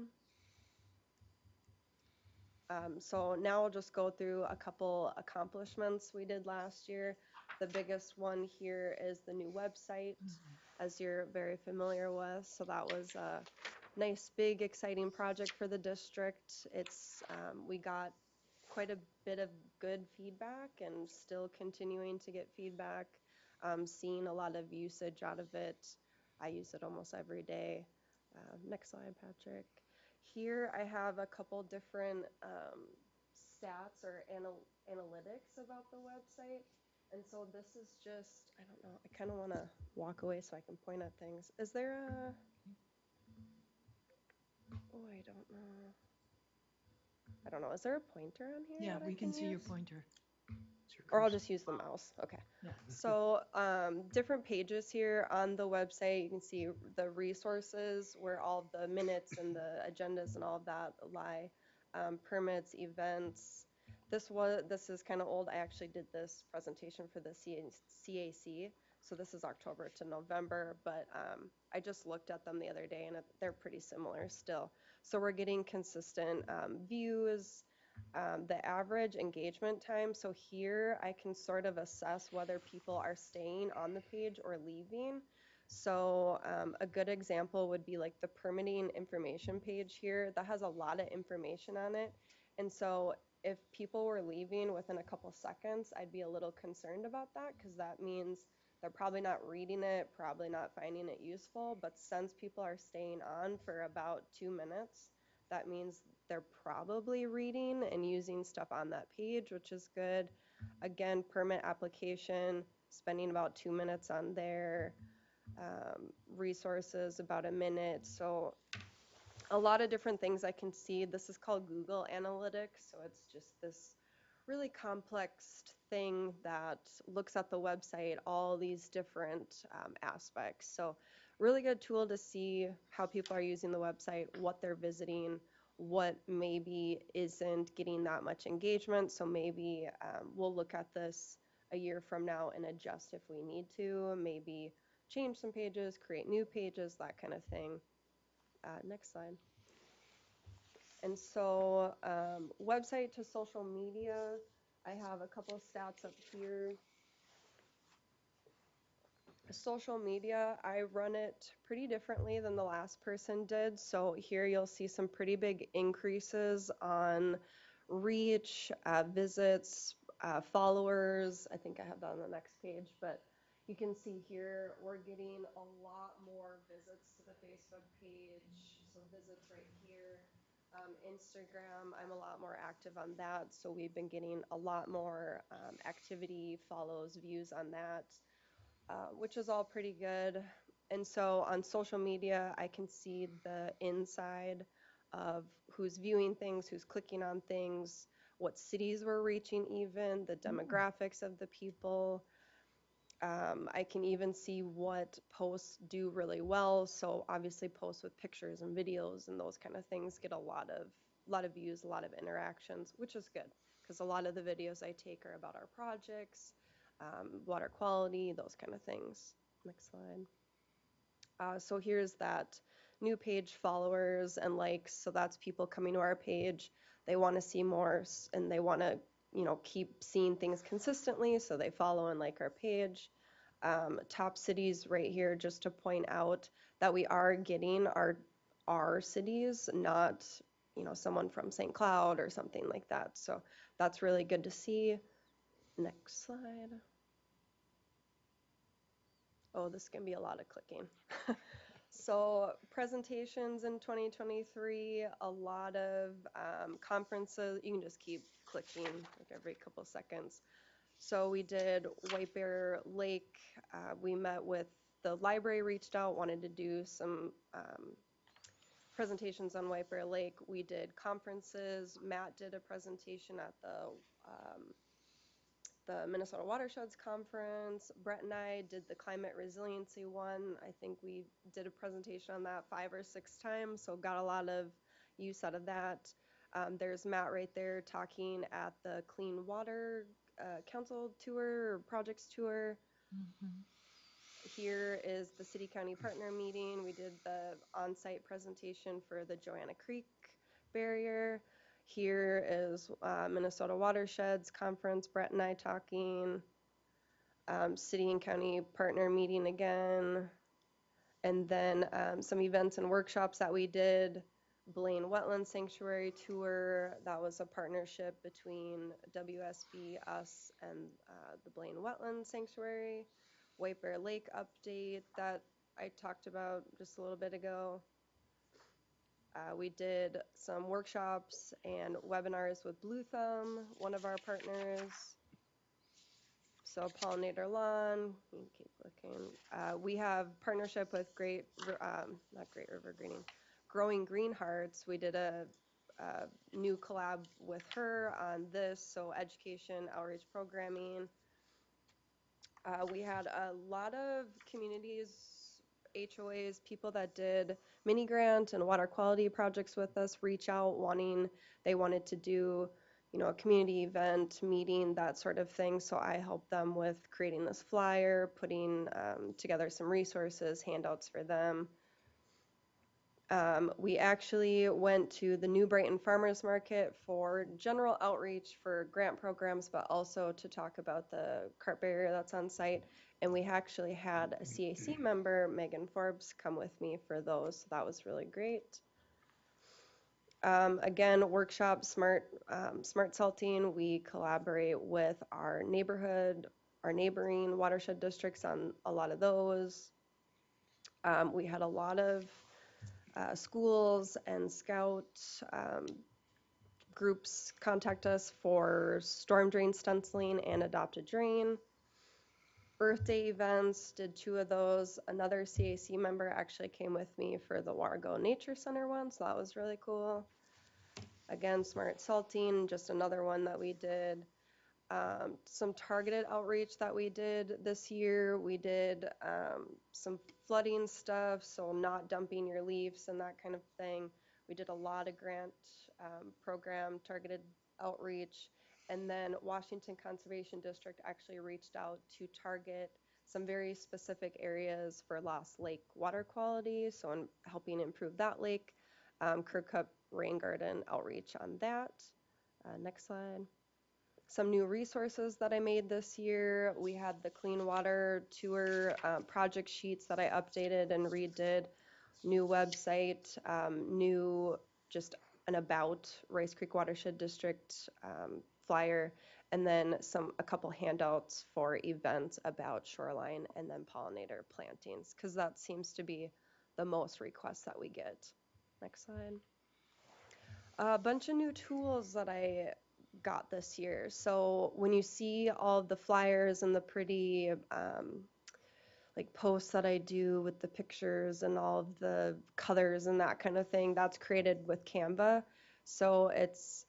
So now I'll just go through a couple accomplishments we did last year. The biggest one here is the new website, as you're very familiar with. So that was a nice, big, exciting project for the district. We got quite a bit of good feedback and still continuing to get feedback. Seeing a lot of usage out of it. I use it almost every day. Next slide, Patrick. Here I have a couple different stats or analytics about the website. And so this is just, I don't know, I kind of want to walk away so I can point at things. Is there a, oh, I don't know, is there a pointer on here? Yeah, that I we can see your use? pointer. Or I'll just use the mouse. Okay. Yeah. So different pages here on the website. You can see the resources where all the minutes and the agendas and all of that lie. Permits, events. This is kind of old. I actually did this presentation for the CAC. So this is October to November, but I just looked at them the other day and they're pretty similar still. So we're getting consistent views. The average engagement time. So here I can sort of assess whether people are staying on the page or leaving. So a good example would be like the permitting information page here. That has a lot of information on it. And so if people were leaving within a couple seconds, I'd be a little concerned about that because that means they're probably not reading it, probably not finding it useful. But since people are staying on for about 2 minutes, that means they're probably reading and using stuff on that page, which is good. Again, permit application, spending about 2 minutes on there. Resources, about a minute. So a lot of different things I can see. This is called Google Analytics. So it's just this really complex thing that looks at the website, all these different aspects. So really good tool to see how people are using the website, what they're visiting, what maybe isn't getting that much engagement. So maybe we'll look at this a year from now and adjust if we need to, maybe change some pages, create new pages, that kind of thing. Next slide. And so website to social media, I have a couple stats up here. Social media, I run it pretty differently than the last person did. So here you'll see some pretty big increases on reach, visits, followers. I think I have that on the next page, but you can see here we're getting a lot more visits to the Facebook page. So visits right here. Instagram, I'm a lot more active on that, so we've been getting a lot more activity, follows, views on that, which is all pretty good. And so on social media, I can see the inside of who's viewing things, who's clicking on things, what cities we're reaching even, the demographics of the people. I can even see what posts do really well. So obviously posts with pictures and videos and those kind of things get a lot of views, a lot of interactions, which is good because a lot of the videos I take are about our projects, water quality, those kind of things. Next slide. So here's that new page followers and likes. So that's people coming to our page. They want to see more and they want to, keep seeing things consistently. So they follow and like our page. Top cities right here, just to point out that we are getting our cities, not, someone from St. Cloud or something like that. So that's really good to see. Next slide. Oh, this can be a lot of clicking. So presentations in 2023, a lot of conferences. You can just keep clicking like every couple seconds. So we did White Bear Lake. We met with the library, reached out, wanted to do some presentations on White Bear Lake. We did conferences. Matt did a presentation at the Minnesota Watersheds Conference. Brett and I did the climate resiliency one. I think we did a presentation on that 5 or 6 times, so got a lot of use out of that. There's Matt right there talking at the Clean Water Council tour or projects tour. Here is the City County Partner meeting. We did the on-site presentation for the Joanna Creek barrier. Here is Minnesota Watersheds Conference, Brett and I talking. City and County Partner meeting again. And then some events and workshops that we did. Blaine Wetland Sanctuary Tour. That was a partnership between WSB, us, and the Blaine Wetland Sanctuary. White Bear Lake update that I talked about just a little bit ago. We did some workshops and webinars with Blue Thumb, one of our partners. So Pollinator Lawn, you can keep looking. We have partnership with not Great River Greening, Growing Green Hearts. We did a new collab with her on this, so education, outreach programming. We had a lot of communities, HOAs, people that did mini grant and water quality projects with us reach out they wanted to do, a community event, meeting, that sort of thing. So I helped them with creating this flyer, putting together some resources, handouts for them. We actually went to the New Brighton Farmers Market for general outreach for grant programs, but also to talk about the cart barrier that's on site. And we actually had a CAC member, Megan Forbes, come with me for those. So that was really great. Again, workshop smart salting. We collaborate with our neighboring watershed districts on a lot of those. We had a lot of schools and scout groups contact us for storm drain stenciling and adopt a drain. Earth Day events, did 2 of those. Another CAC member actually came with me for the Wargo Nature Center one, so that was really cool. Again, smart salting, just another one that we did. Some targeted outreach that we did this year. We did some flooding stuff, so not dumping your leaves and that kind of thing. We did a lot of grant program targeted outreach. And then Washington Conservation District actually reached out to target some very specific areas for Lost Lake water quality, so in helping improve that lake. Kirkup Rain Garden outreach on that. Next slide. Some new resources that I made this year. We had the Clean Water Tour project sheets that I updated and redid. New website, new just an about Rice Creek Watershed District flyer, and then a couple handouts for events about shoreline and then pollinator plantings, because that seems to be the most requests that we get. Next slide. A bunch of new tools that I got this year. So when you see all of the flyers and the pretty like posts that I do with the pictures and all of the colors and that kind of thing, that's created with Canva. So it's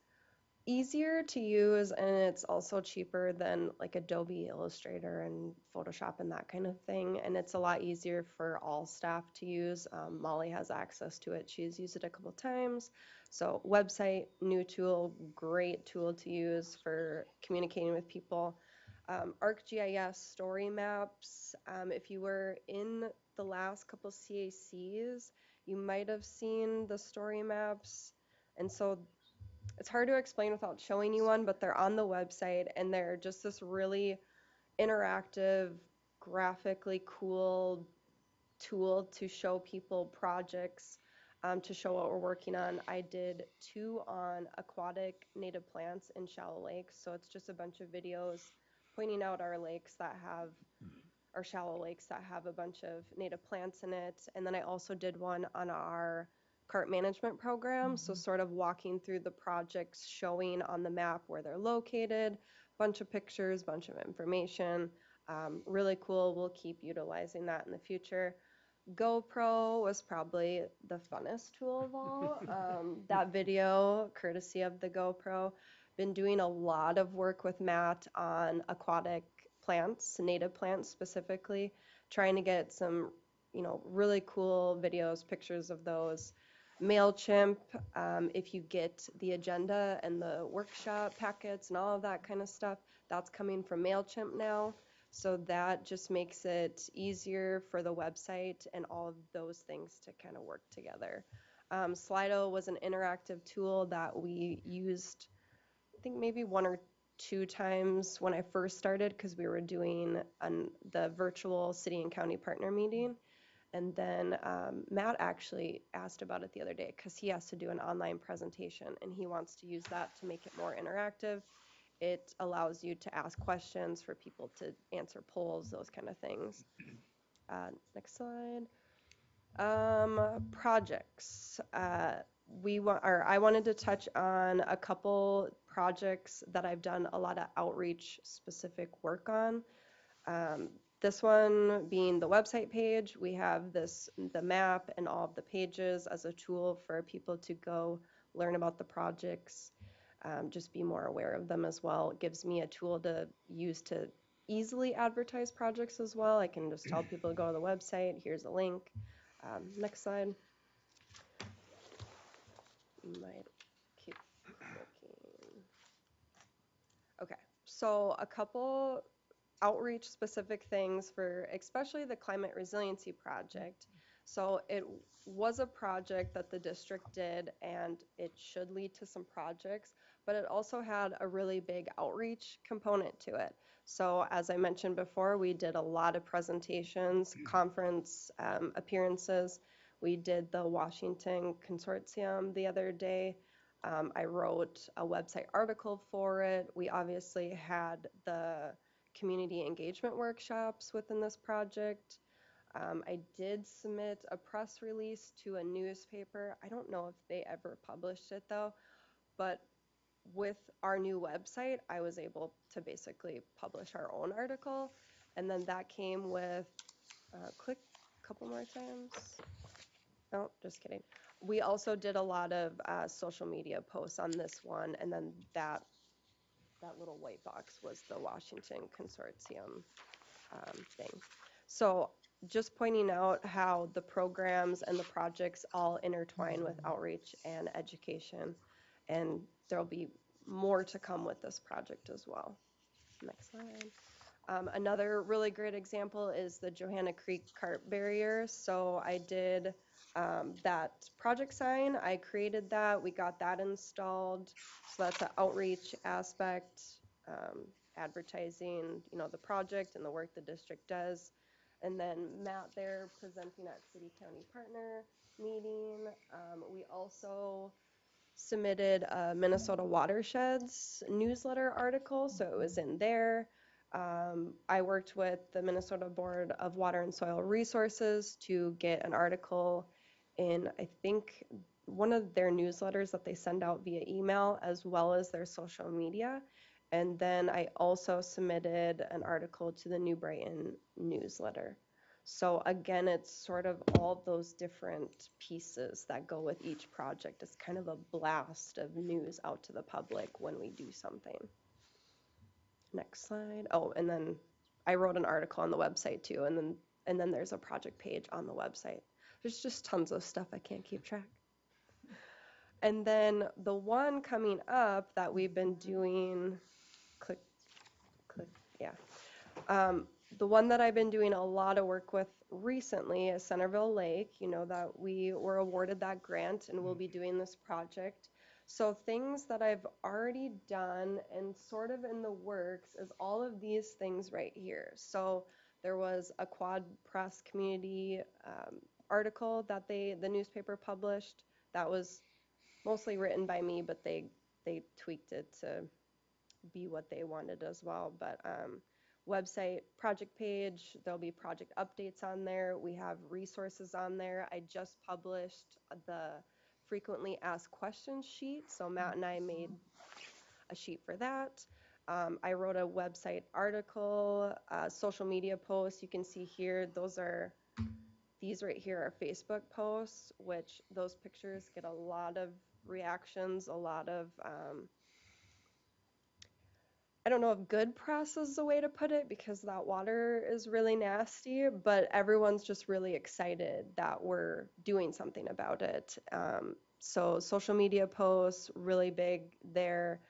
easier to use and it's also cheaper than like Adobe Illustrator and Photoshop and that kind of thing. And it's a lot easier for all staff to use. Molly has access to it. She's used it a couple times. So website, new tool, great tool to use for communicating with people. ArcGIS story maps. If you were in the last couple CACs, you might have seen the story maps. And so it's hard to explain without showing you one, but they're on the website and they're just this really interactive, graphically cool tool to show people projects, to show what we're working on. I did 2 on aquatic native plants in shallow lakes. So it's just a bunch of videos pointing out our lakes that have, our shallow lakes that have a bunch of native plants in it. And then I also did one on our cart management program. So sort of walking through the projects, showing on the map where they're located, bunch of pictures, bunch of information. Really cool. We'll keep utilizing that in the future. GoPro was probably the funnest tool of all. That video, courtesy of the GoPro. Been doing a lot of work with Matt on aquatic plants, native plants specifically, trying to get some, really cool videos, pictures of those. MailChimp, if you get the agenda and the workshop packets and all of that kind of stuff, that's coming from MailChimp now. So that just makes it easier for the website and all of those things to kind of work together. Slido was an interactive tool that we used, I think maybe 1 or 2 times when I first started because we were doing the virtual city and county partner meeting. And then Matt actually asked about it the other day because he has to do an online presentation and he wants to use that to make it more interactive. It allows you to ask questions for people to answer polls, those kind of things. Next slide. Projects. I wanted to touch on a couple projects that I've done a lot of outreach specific work on. This one being the website page. We have the map and all of the pages as a tool for people to go learn about the projects, just be more aware of them as well. It gives me a tool to use to easily advertise projects as well. I can just tell people to go to the website. Here's a link. Next slide. Might keep looking. Okay, so a couple outreach specific things for especially the climate resiliency project. So it was a project that the district did and it should lead to some projects, but it also had a really big outreach component to it. So as I mentioned before, we did a lot of presentations, conference appearances. We did the Washington Consortium the other day. I wrote a website article for it. We obviously had the community engagement workshops within this project. I did submit a press release to a newspaper. I don't know if they ever published it though, but with our new website, I was able to basically publish our own article. And then that came with, click a couple more times. No, just kidding. We also did a lot of social media posts on this one, and then that little white box was the Washington Consortium thing. So just pointing out how the programs and the projects all intertwine with outreach and education, and there'll be more to come with this project as well. Next slide. Another really great example is the Johanna Creek Carp Barrier. So I did that project sign. I created that. We got that installed. So that's an outreach aspect, advertising, the project and the work the district does. And then Matt there presenting at City County Partner meeting. We also submitted a Minnesota Watersheds newsletter article, so it was in there. I worked with the Minnesota Board of Water and Soil Resources to get an article in, I think, one of their newsletters that they send out via email, as well as their social media. And then I also submitted an article to the New Brighton newsletter. So again, it's sort of all those different pieces that go with each project. It's kind of a blast of news out to the public when we do something. Next slide. Oh, and then I wrote an article on the website too, and then there's a project page on the website. There's just tons of stuff I can't keep track. And then the one coming up that we've been doing, click, yeah. The one that I've been doing a lot of work with recently is Centerville Lake. You know that we were awarded that grant and we'll be doing this project. So things that I've already done and sort of in the works is all of these things right here. So there was a Quad Press community article that the newspaper published that was mostly written by me, but they tweaked it to be what they wanted as well. But website project page, there'll be project updates on there. We have resources on there. I just published the frequently asked questions sheet, so Matt and I made a sheet for that. I wrote a website article, social media posts. You can see here, these right here are Facebook posts, which those pictures get a lot of reactions, a lot of I don't know if good press is the way to put it because that water is really nasty, but everyone's just really excited that we're doing something about it. So social media posts, really big there.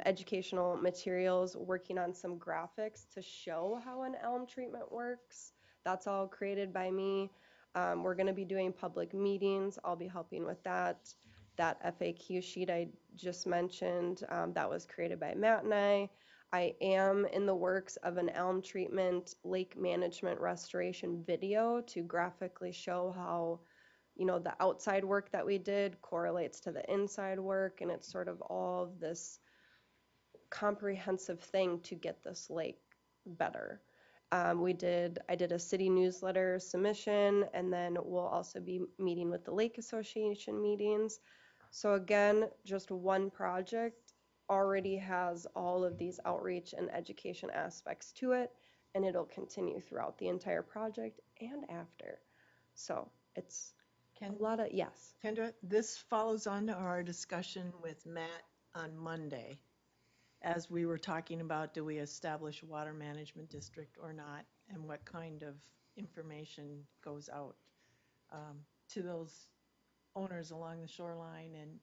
Educational materials, working on some graphics to show how an elm treatment works. That's all created by me. We're going to be doing public meetings. I'll be helping with that. That FAQ sheet I just mentioned, that was created by Matt and I. I am in the works of an elm treatment lake management restoration video to graphically show how, you know, the outside work that we did correlates to the inside work, and it's sort of all of this comprehensive thing to get this lake better. I did a city newsletter submission, and then we'll also be meeting with the Lake Association meetings. So again, just one project already has all of these outreach and education aspects to it, and it'll continue throughout the entire project and after. So it's Ken, a lot of, yes. Kendra, this follows on to our discussion with Matt on Monday, as we were talking about, do we establish a water management district or not, and what kind of information goes out to those owners along the shoreline, and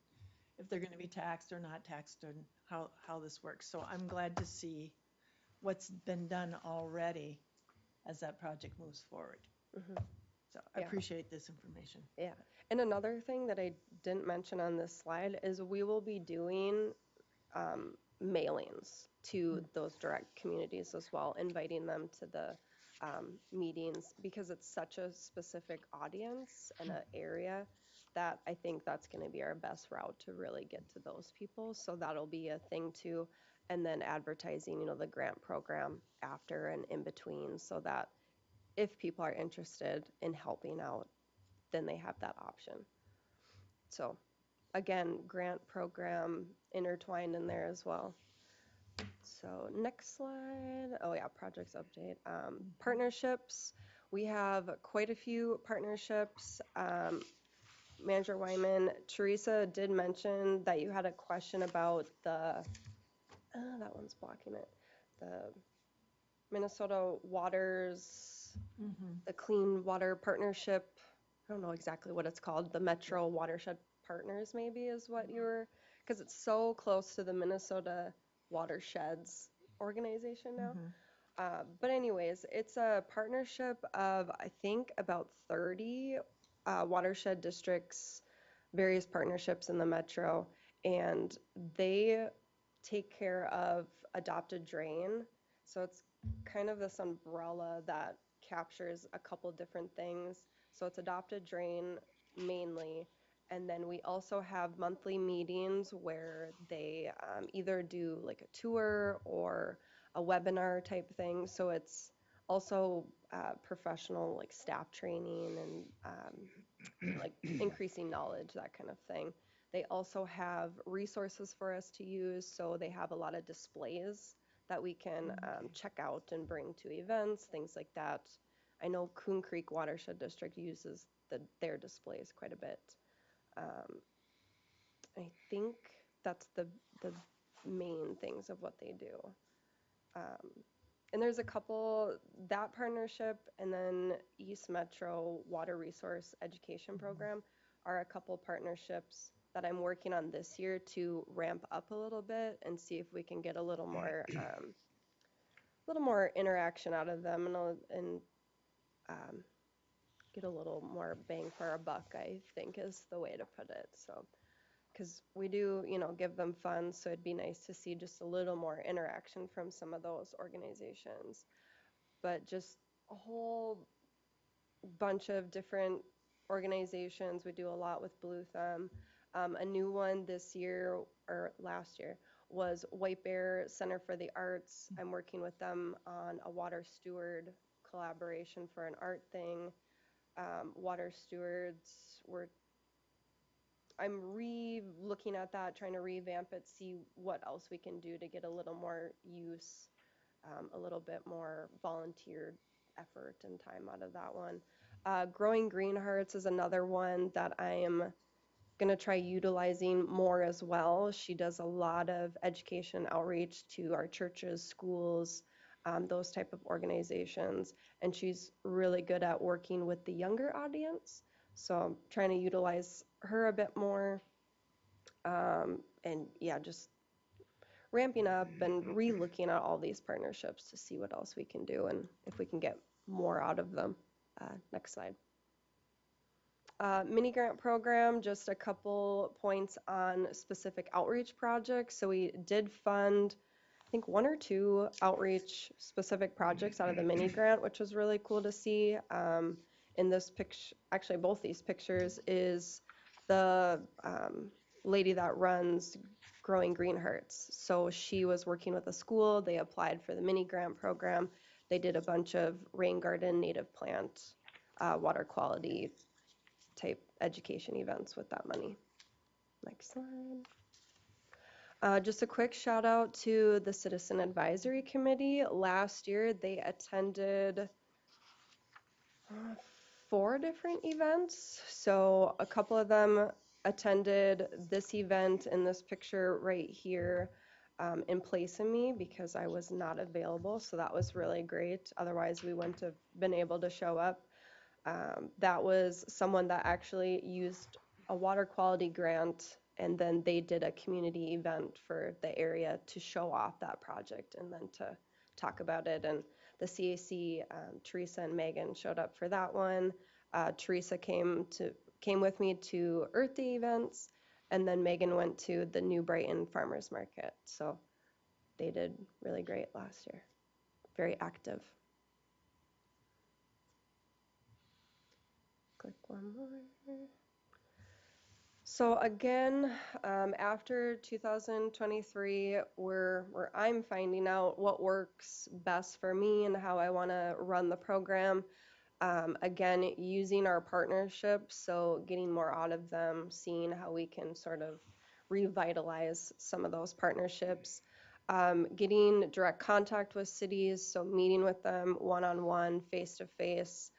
if they're going to be taxed or not taxed, and how this works. So I'm glad to see what's been done already as that project moves forward. Mhm. So I Yeah. appreciate this information. Yeah. And another thing that I didn't mention on this slide is we will be doing mailings to those direct communities as well, inviting them to the meetings because it's such a specific audience and an area that I think that's going to be our best route to really get to those people. So that'll be a thing too. And then advertising, you know, the grant program after and in between so that if people are interested in helping out, then they have that option. So again, grant program intertwined in there as well. So next slide. Oh yeah, projects update. Partnerships. We have quite a few partnerships. Manager Wyman, Teresa did mention that you had a question about the, that one's blocking it, the Minnesota Waters, the Clean Water Partnership. I don't know exactly what it's called. The Metro Watershed Partners maybe is what you were, because it's so close to the Minnesota Watersheds organization now. But anyways, it's a partnership of, I think, about 30 watershed districts, various partnerships in the metro, and they take care of adopted drain. So it's kind of this umbrella that captures a couple different things. So it's adopted drain mainly, and then we also have monthly meetings where they either do like a tour or a webinar type thing. So it's Also, professional like staff training and like increasing knowledge, that kind of thing. They also have resources for us to use, so they have a lot of displays that we can check out and bring to events, things like that. I know Coon Creek Watershed District uses their displays quite a bit. I think that's the main things of what they do. And there's a couple, that partnership and then East Metro Water Resource Education Program are a couple partnerships that I'm working on this year to ramp up a little bit and see if we can get a little more interaction out of them and get a little more bang for our buck, I think is the way to put it. So, because we do, give them funds, so it'd be nice to see just a little more interaction from some of those organizations. But just a whole bunch of different organizations. We do a lot with Blue Thumb. A new one this year or last year was White Bear Center for the Arts. I'm working with them on a water steward collaboration for an art thing. Water stewards, I'm looking at that, trying to revamp it, see what else we can do to get a little more use, a little bit more volunteer effort and time out of that one. Growing Green Hearts is another one that I am going to try utilizing more as well. She does a lot of education outreach to our churches, schools, those type of organizations, and she's really good at working with the younger audience. So I'm trying to utilize her a bit more, and yeah, just ramping up and re-looking at all these partnerships to see what else we can do and if we can get more out of them. Next slide. Mini grant program, just a couple points on specific outreach projects. So we did fund, I think, 1 or 2 outreach specific projects out of the mini grant, which was really cool to see. In this picture, actually both these pictures, is the lady that runs Growing Green Hearts. So she was working with a school. They applied for the mini grant program. They did a bunch of rain garden, native plant, water quality type education events with that money. Next slide. Just a quick shout out to the Citizen Advisory Committee. Last year, they attended 4 different events. So a couple of them attended this event in this picture right here in place of me because I was not available. So that was really great. Otherwise, we wouldn't have been able to show up. That was someone that actually used a water quality grant, and then they did a community event for the area to show off that project and then to talk about it. And the CAC, Teresa and Megan showed up for that one. Teresa came with me to Earth Day events, and then Megan went to the New Brighton Farmers Market. So they did really great last year. Very active. Click one more. So again, after 2023, where I'm finding out what works best for me and how I want to run the program. Again, using our partnerships, so getting more out of them, seeing how we can sort of revitalize some of those partnerships. Getting direct contact with cities, so meeting with them one-on-one, face-to-face.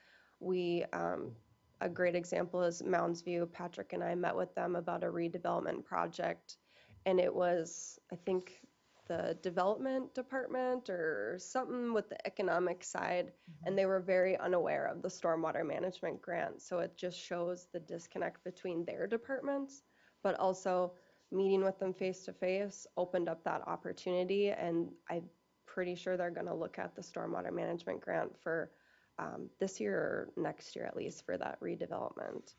A great example is Mounds View. Patrick and I met with them about a redevelopment project, and it was, I think, the development department or something with the economic side, and they were very unaware of the stormwater management grant. So it just shows the disconnect between their departments, but also meeting with them face to face opened up that opportunity, and I'm pretty sure they're going to look at the stormwater management grant for this year or next year at least for that redevelopment.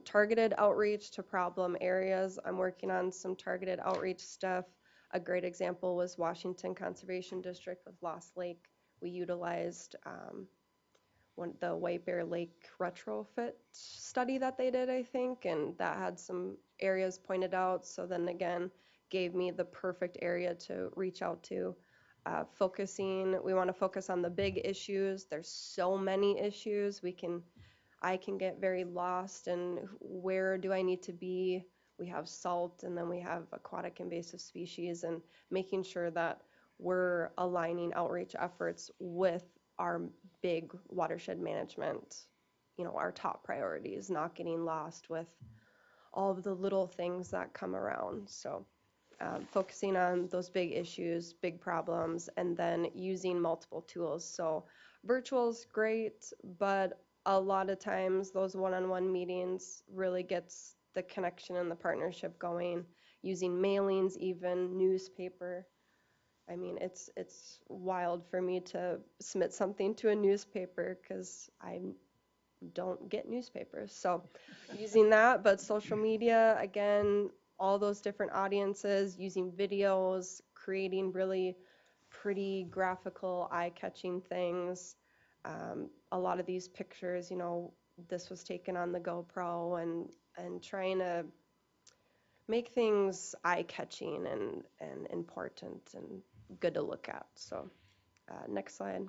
Targeted outreach to problem areas. I'm working on some targeted outreach stuff. A great example was Washington Conservation District with Lost Lake. We utilized the White Bear Lake retrofit study that they did, I think, and that had some areas pointed out. So then again, gave me the perfect area to reach out to. We want to focus on the big issues. There's so many issues. I can get very lost in where do I need to be. We have salt, and then we have aquatic invasive species, and making sure that we're aligning outreach efforts with our big watershed management, our top priorities, not getting lost with all of the little things that come around. So focusing on those big issues, big problems, and then using multiple tools. So virtual's great, but a lot of times those one-on-one meetings really gets the connection and the partnership going. Using mailings, even newspaper. I mean, it's wild for me to submit something to a newspaper because I don't get newspapers. So using that, but social media, again, all those different audiences, using videos, creating really pretty graphical, eye-catching things. A lot of these pictures, this was taken on the GoPro, and trying to make things eye-catching and important and good to look at. So next slide.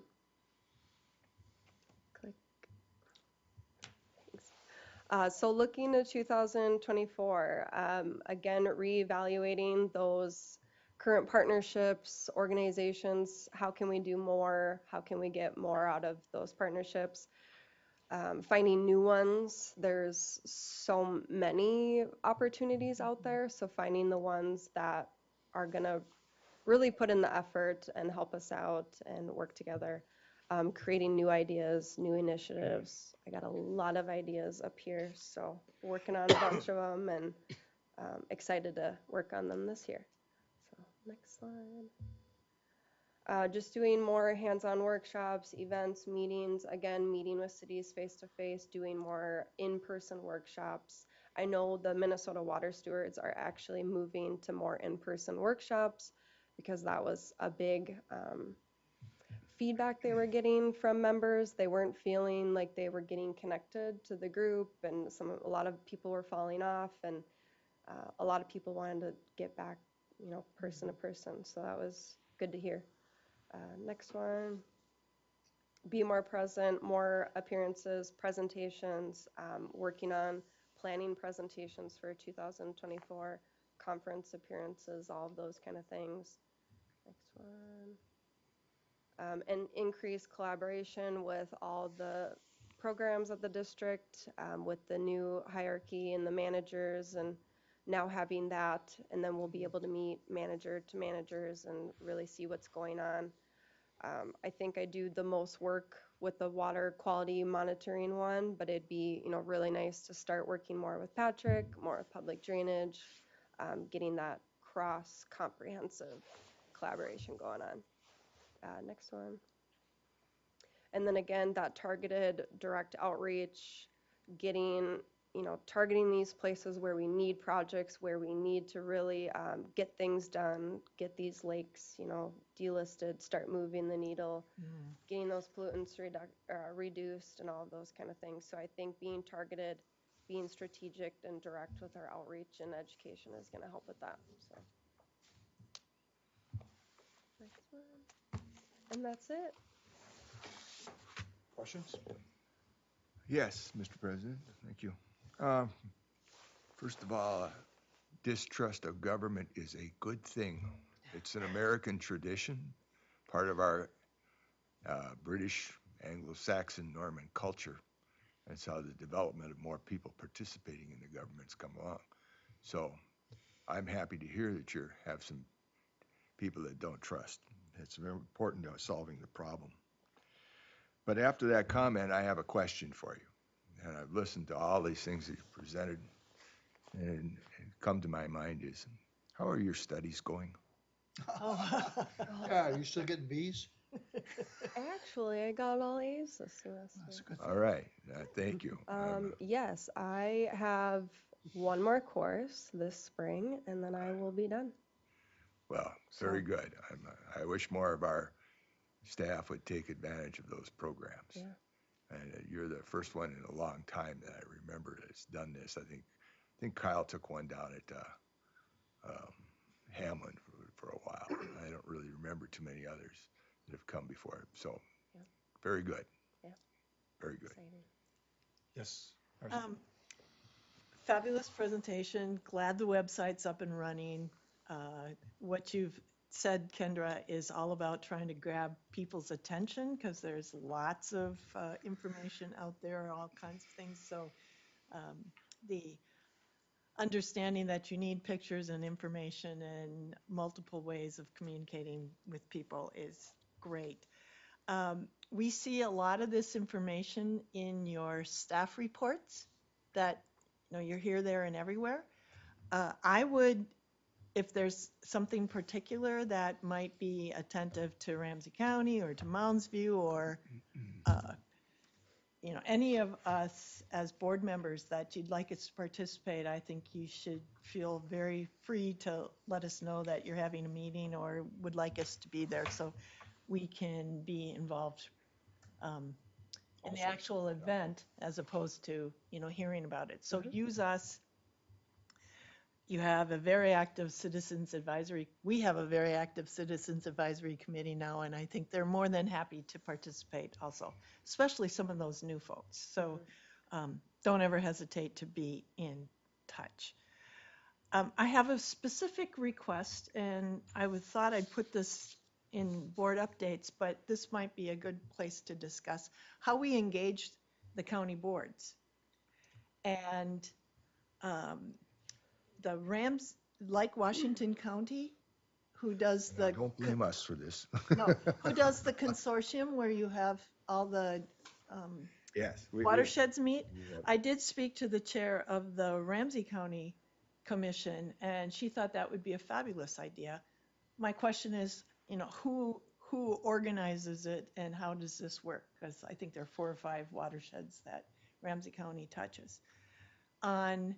Click. So looking to 2024, again, reevaluating those current partnerships, organizations, how can we do more? How can we get more out of those partnerships? Finding new ones. There's so many opportunities out there, so finding the ones that are gonna really put in the effort and help us out and work together. Creating new ideas, new initiatives. I got a lot of ideas up here, so working on a bunch of them, and excited to work on them this year. So next slide. Just doing more hands-on workshops, events, meetings, again, meeting with cities face-to-face, doing more in-person workshops. I know the Minnesota Water Stewards are actually moving to more in-person workshops because that was a big feedback they were getting from members. They weren't feeling like they were getting connected to the group, and a lot of people were falling off, and a lot of people wanted to get back, person to person. So that was good to hear. Next one. Be more present, more appearances, presentations, working on planning presentations for 2024, conference appearances, all of those kind of things. Next one. And increase collaboration with all the programs at the district, with the new hierarchy and the managers, and now having that, and then we'll be able to meet manager to managers and really see what's going on. I think I do the most work with the water quality monitoring one, but it'd be, really nice to start working more with Patrick, more with public drainage, getting that cross-comprehensive collaboration going on. Next one. And then again, that targeted direct outreach, targeting these places where we need projects, where we need to really get things done, get these lakes, delisted, start moving the needle, getting those pollutants reduced, and all of those kind of things. So I think being targeted, being strategic and direct with our outreach and education is going to help with that. So next one. And that's it. Questions? Yes, Mr. President, thank you. First of all, distrust of government is a good thing. It's an American tradition, part of our British, Anglo-Saxon, Norman culture. That's how the development of more people participating in the government's come along. So I'm happy to hear that you have some people that don't trust. It's very important to solving the problem. But after that comment, I have a question for you. And I've listened to all these things that you presented, and come to my mind is, how are your studies going? Yeah, are you still getting B's? Actually, I got all A's this semester. That's a good All right, thank you. Yes, I have one more course this spring, and then I will be done. Well, very good. I wish more of our staff would take advantage of those programs. Yeah. And you're the first one in a long time that I remember that's done this. I think Kyle took one down at Hamlin for a while. I don't really remember too many others that have come before it. So, Yeah. very good. Yeah. Very good. Exciting. Yes. Fabulous presentation. Glad the website's up and running. What you've said, Kendra, is all about trying to grab people's attention because there's lots of information out there, all kinds of things. So the understanding that you need pictures and information and multiple ways of communicating with people is great. We see a lot of this information in your staff reports that, you're here, there, and everywhere. I would, if there's something particular that might be attentive to Ramsey County or to Mounds View or, any of us as board members that you'd like us to participate, I think you should feel very free to let us know that you're having a meeting or would like us to be there so we can be involved in the actual event as opposed to, hearing about it. So use us. You have a very active citizens advisory. We have a very active citizens advisory committee now, and I think they're more than happy to participate also, especially some of those new folks. So don't ever hesitate to be in touch. I have a specific request, and I thought I'd put this in board updates, but this might be a good place to discuss how we engage the county boards. And the Rams, like Washington County, who does the Don't blame us for this. no, who does the consortium where you have all the Yes. watersheds meet. I did speak to the chair of the Ramsey County Commission, and she thought that would be a fabulous idea. My question is, who organizes it and how does this work? Because I think there are 4 or 5 watersheds that Ramsey County touches. On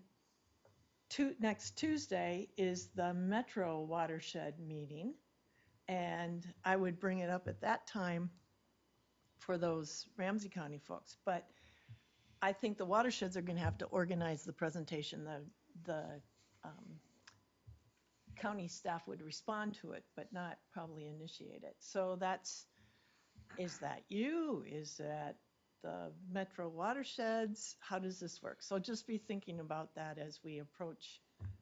next Tuesday is the Metro Watershed meeting, and I would bring it up at that time for those Ramsey County folks. But I think the watersheds are going to have to organize the presentation. The county staff would respond to it, but not probably initiate it. So is that you? Is that the Metro Watersheds? How does this work? So just be thinking about that as we approach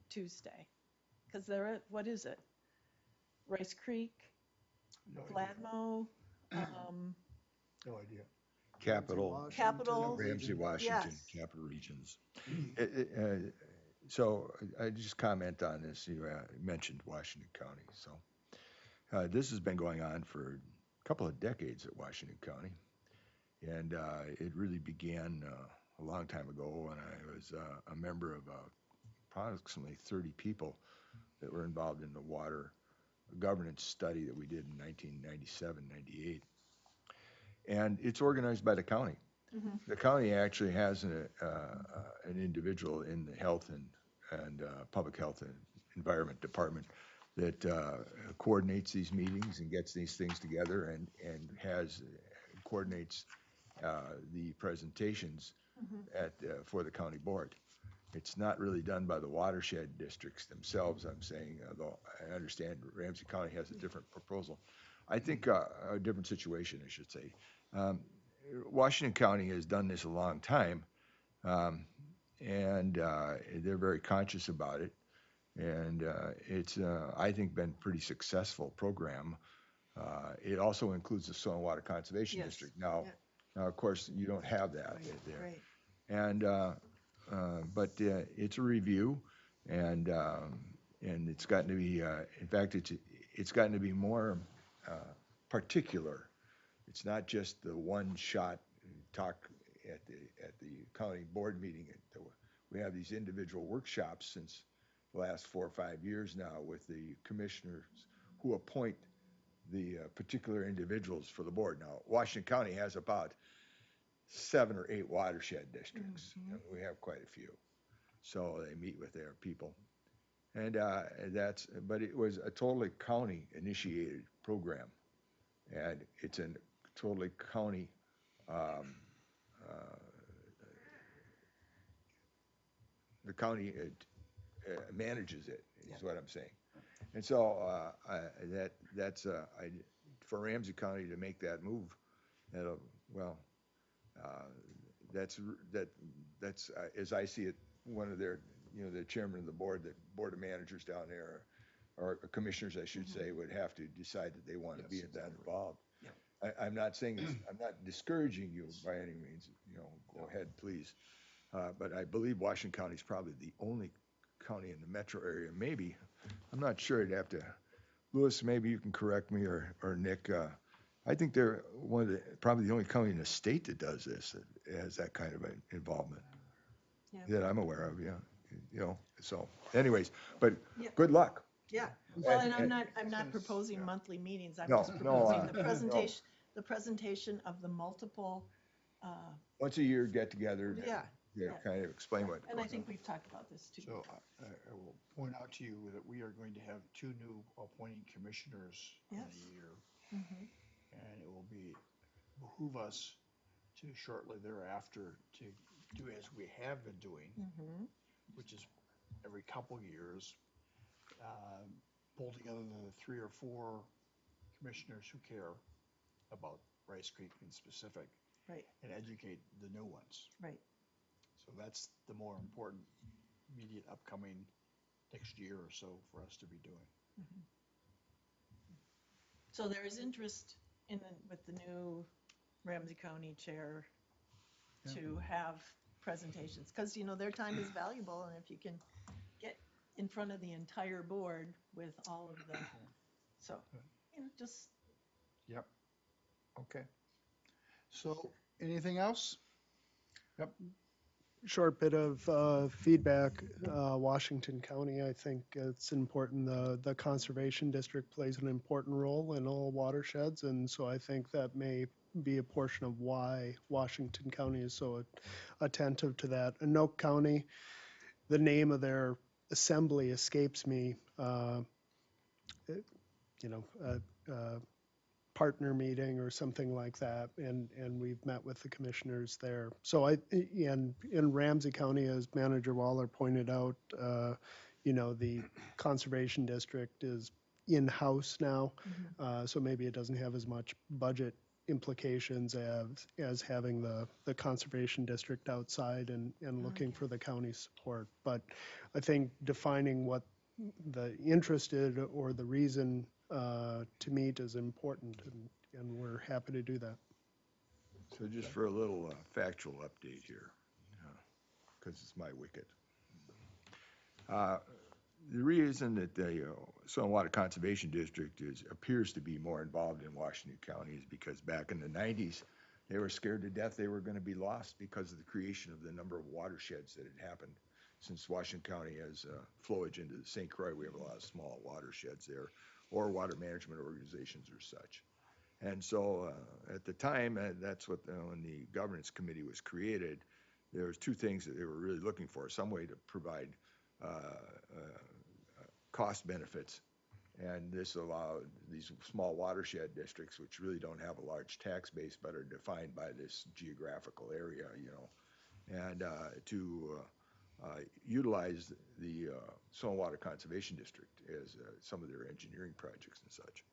Tuesday. Because what is it? Rice Creek, Gladmo, No idea. Capital, Capital. Ramsey, Washington, Yes. Capital Regions. So I just comment on this. You mentioned Washington County. So this has been going on for a couple of decades at Washington County. And it really began a long time ago when I was a member of approximately 30 people that were involved in the water governance study that we did in 1997, 98. And it's organized by the county. Mm-hmm. The county actually has an individual in the health and public health and environment department that coordinates these meetings and gets these things together and coordinates the presentations for the county board. It's not really done by the watershed districts themselves, I'm saying, although I understand Ramsey County has a different proposal. I think a different situation, I should say. Washington County has done this a long time, and they're very conscious about it. And it's, I think, been a pretty successful program. It also includes the Soil and Water Conservation Yes. District. Now, Yeah. of course, you don't have that there. Right. And but it's a review, and it's gotten to be, in fact, it's gotten to be more particular. It's not just the one-shot talk at the county board meeting. We have these individual workshops since the last 4 or 5 years now with the commissioners who appoint the particular individuals for the board. Now, Washington County has about 7 or 8 watershed districts. And we have quite a few. So they meet with their people. And but it was a totally county initiated program. And it's a totally county the county manages it, is what I'm saying. And so, for Ramsey County to make that move, that'll, well, uh, that's, as I see it, one of their, the chairman of the board, the board of managers down there, or commissioners, I should say, would have to decide that they want to be that involved. I'm not saying, I'm not discouraging you by any means, go ahead, please. But I believe Washington County is probably the only county in the metro area, maybe, I'm not sure, I'd have to, Louis, maybe you can correct me, or Nick, I think they're probably the only county in the state that does this, that has that kind of an involvement. Yeah. That I'm aware of, so anyways, but Yeah. good luck. Yeah, well, and And- I'm not proposing monthly meetings, I'm No, just no, proposing no. the presentation of the multiple, Once a year, get together. yeah. Kind of explain what. And I think we've talked about this too. So I will point out to you that we are going to have 2 new appointing commissioners in Yes. a year. Mhm. And it will behoove us to shortly thereafter to do as we have been doing, Mhm. which is every couple years, pull together the 3 or 4 commissioners who care about Rice Creek in specific Right, and educate the new ones. right. So that's the more important immediate upcoming next year or so for us to be doing. So there is interest with the new Ramsey County chair to have presentations, because, their time is valuable, and if you can get in front of the entire board with all of the, so, just, Yep. Okay. So anything else? Yep. Short bit of feedback, Washington County, I think it's important, the Conservation District plays an important role in all watersheds, and so I think that may be a portion of why Washington County is so attentive to that. Anoka County, the name of their assembly escapes me, partner meeting or something like that, and we've met with the commissioners there. So in Ramsey County, as Manager Waller pointed out, the Conservation District is in-house now, so maybe it doesn't have as much budget implications as having the Conservation District outside and looking for the county support. But I think defining what the interest is or the reason to meet is important, and we're happy to do that. So just for a little factual update here, because it's my wicket. The reason that the Soil and Water Conservation District appears to be more involved in Washington County is because back in the 90s, they were scared to death they were going to be lost because of the creation of the number of watersheds that had happened. Since Washington County has flowage into the St. Croix, we have a lot of small watersheds there, or water management organizations or such. And so at the time, that's what, when the governance committee was created, there was 2 things that they were really looking for: some way to provide cost benefits. And this allowed these small watershed districts, which really don't have a large tax base but are defined by this geographical area, and to utilize the Soil and Water Conservation District as some of their engineering projects and such.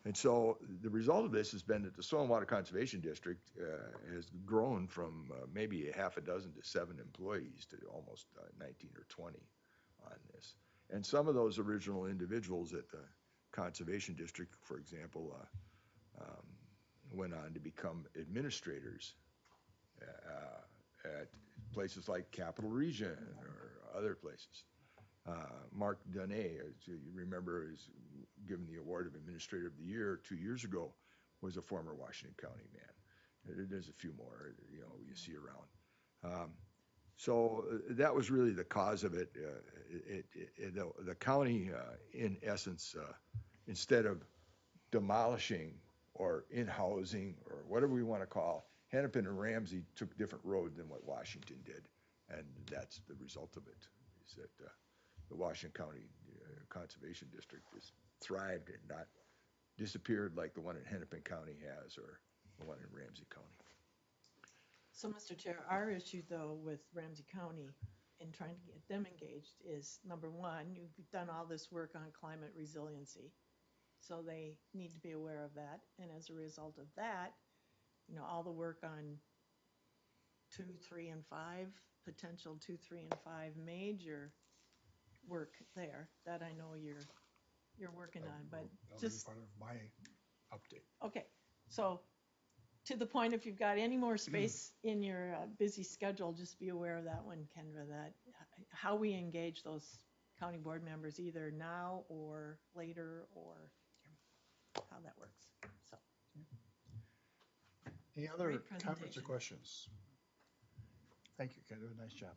And so the result of this has been that the Soil and Water Conservation District has grown from maybe a half a dozen to 7 employees to almost 19 or 20 on this. And some of those original individuals at the Conservation District, for example, went on to become administrators at places like Capital Region or other places. Mark Dunay, as you remember, is given the award of Administrator of the Year 2 years ago, was a former Washington County man. There's a few more, you see around. So that was really the cause of it. The county, in essence, instead of demolishing or in-housing or whatever we want to call, Hennepin and Ramsey took different road than what Washington did. And that's the result of it, is that the Washington County Conservation District has thrived and not disappeared like the one in Hennepin County has, or the one in Ramsey County. So, Mr. Chair, our issue, though, with Ramsey County in trying to get them engaged is, number one, you've done all this work on climate resiliency. So they need to be aware of that. And as a result of that, all the work on 2, 3, and 5, potential 2, 3, and 5 major work there that I know you're working on, but That'll be just, part of my update. okay. So to the point, if you've got any more space in your busy schedule, just be aware of that one, Kendra, that how we engage those county board members either now or later, or how that works. So, Any other Great comments or presentation. questions? Thank you, Kendra, nice job.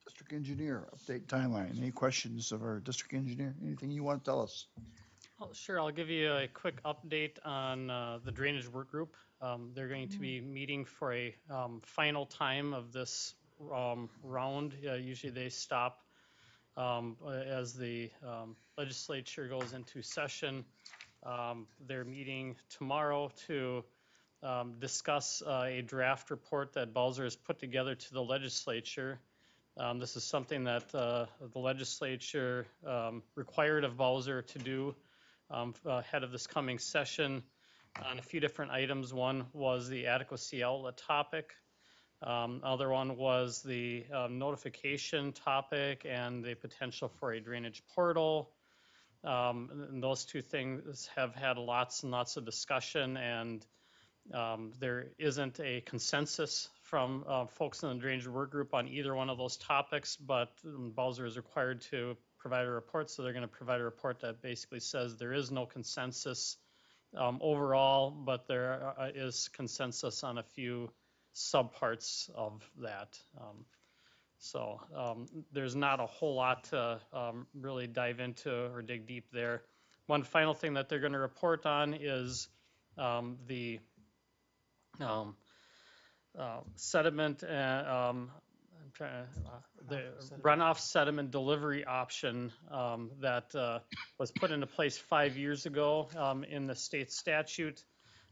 District engineer, update timeline. Any questions of our district engineer? Anything you want to tell us? Sure, I'll give you a quick update on the drainage work group. They're going to be meeting for a final time of this round. Usually they stop as the legislature goes into session. They're meeting tomorrow to discuss a draft report that Balzer has put together to the legislature. This is something that the legislature required of Balzer to do ahead of this coming session on a few different items. One was the adequacy outlet topic. Other one was the notification topic and the potential for a drainage portal. And those two things have had lots and lots of discussion, and there isn't a consensus from folks in the drainage work group on either one of those topics, but Balzer is required to provide a report, so they're going to provide a report that basically says there is no consensus overall, but there is consensus on a few subparts of that. So there's not a whole lot to really dive into or dig deep there. One final thing that they're going to report on is the sediment, the runoff sediment delivery option that was put into place 5 years ago in the state statute.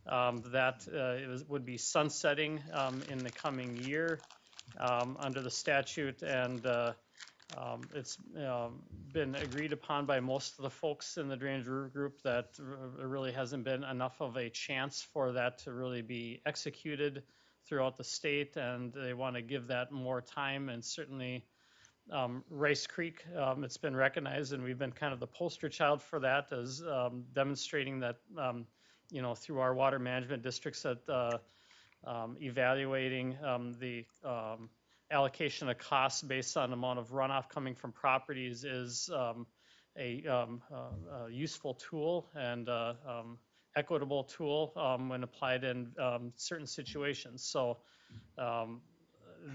That would be sunsetting in the coming year under the statute, and it's been agreed upon by most of the folks in the drainage group that there really hasn't been enough of a chance for that to really be executed throughout the state, and they want to give that more time. And certainly Rice Creek, it's been recognized, and we've been kind of the poster child for that, as demonstrating that through our water management districts that evaluating the allocation of costs based on amount of runoff coming from properties is a useful tool and equitable tool when applied in certain situations. So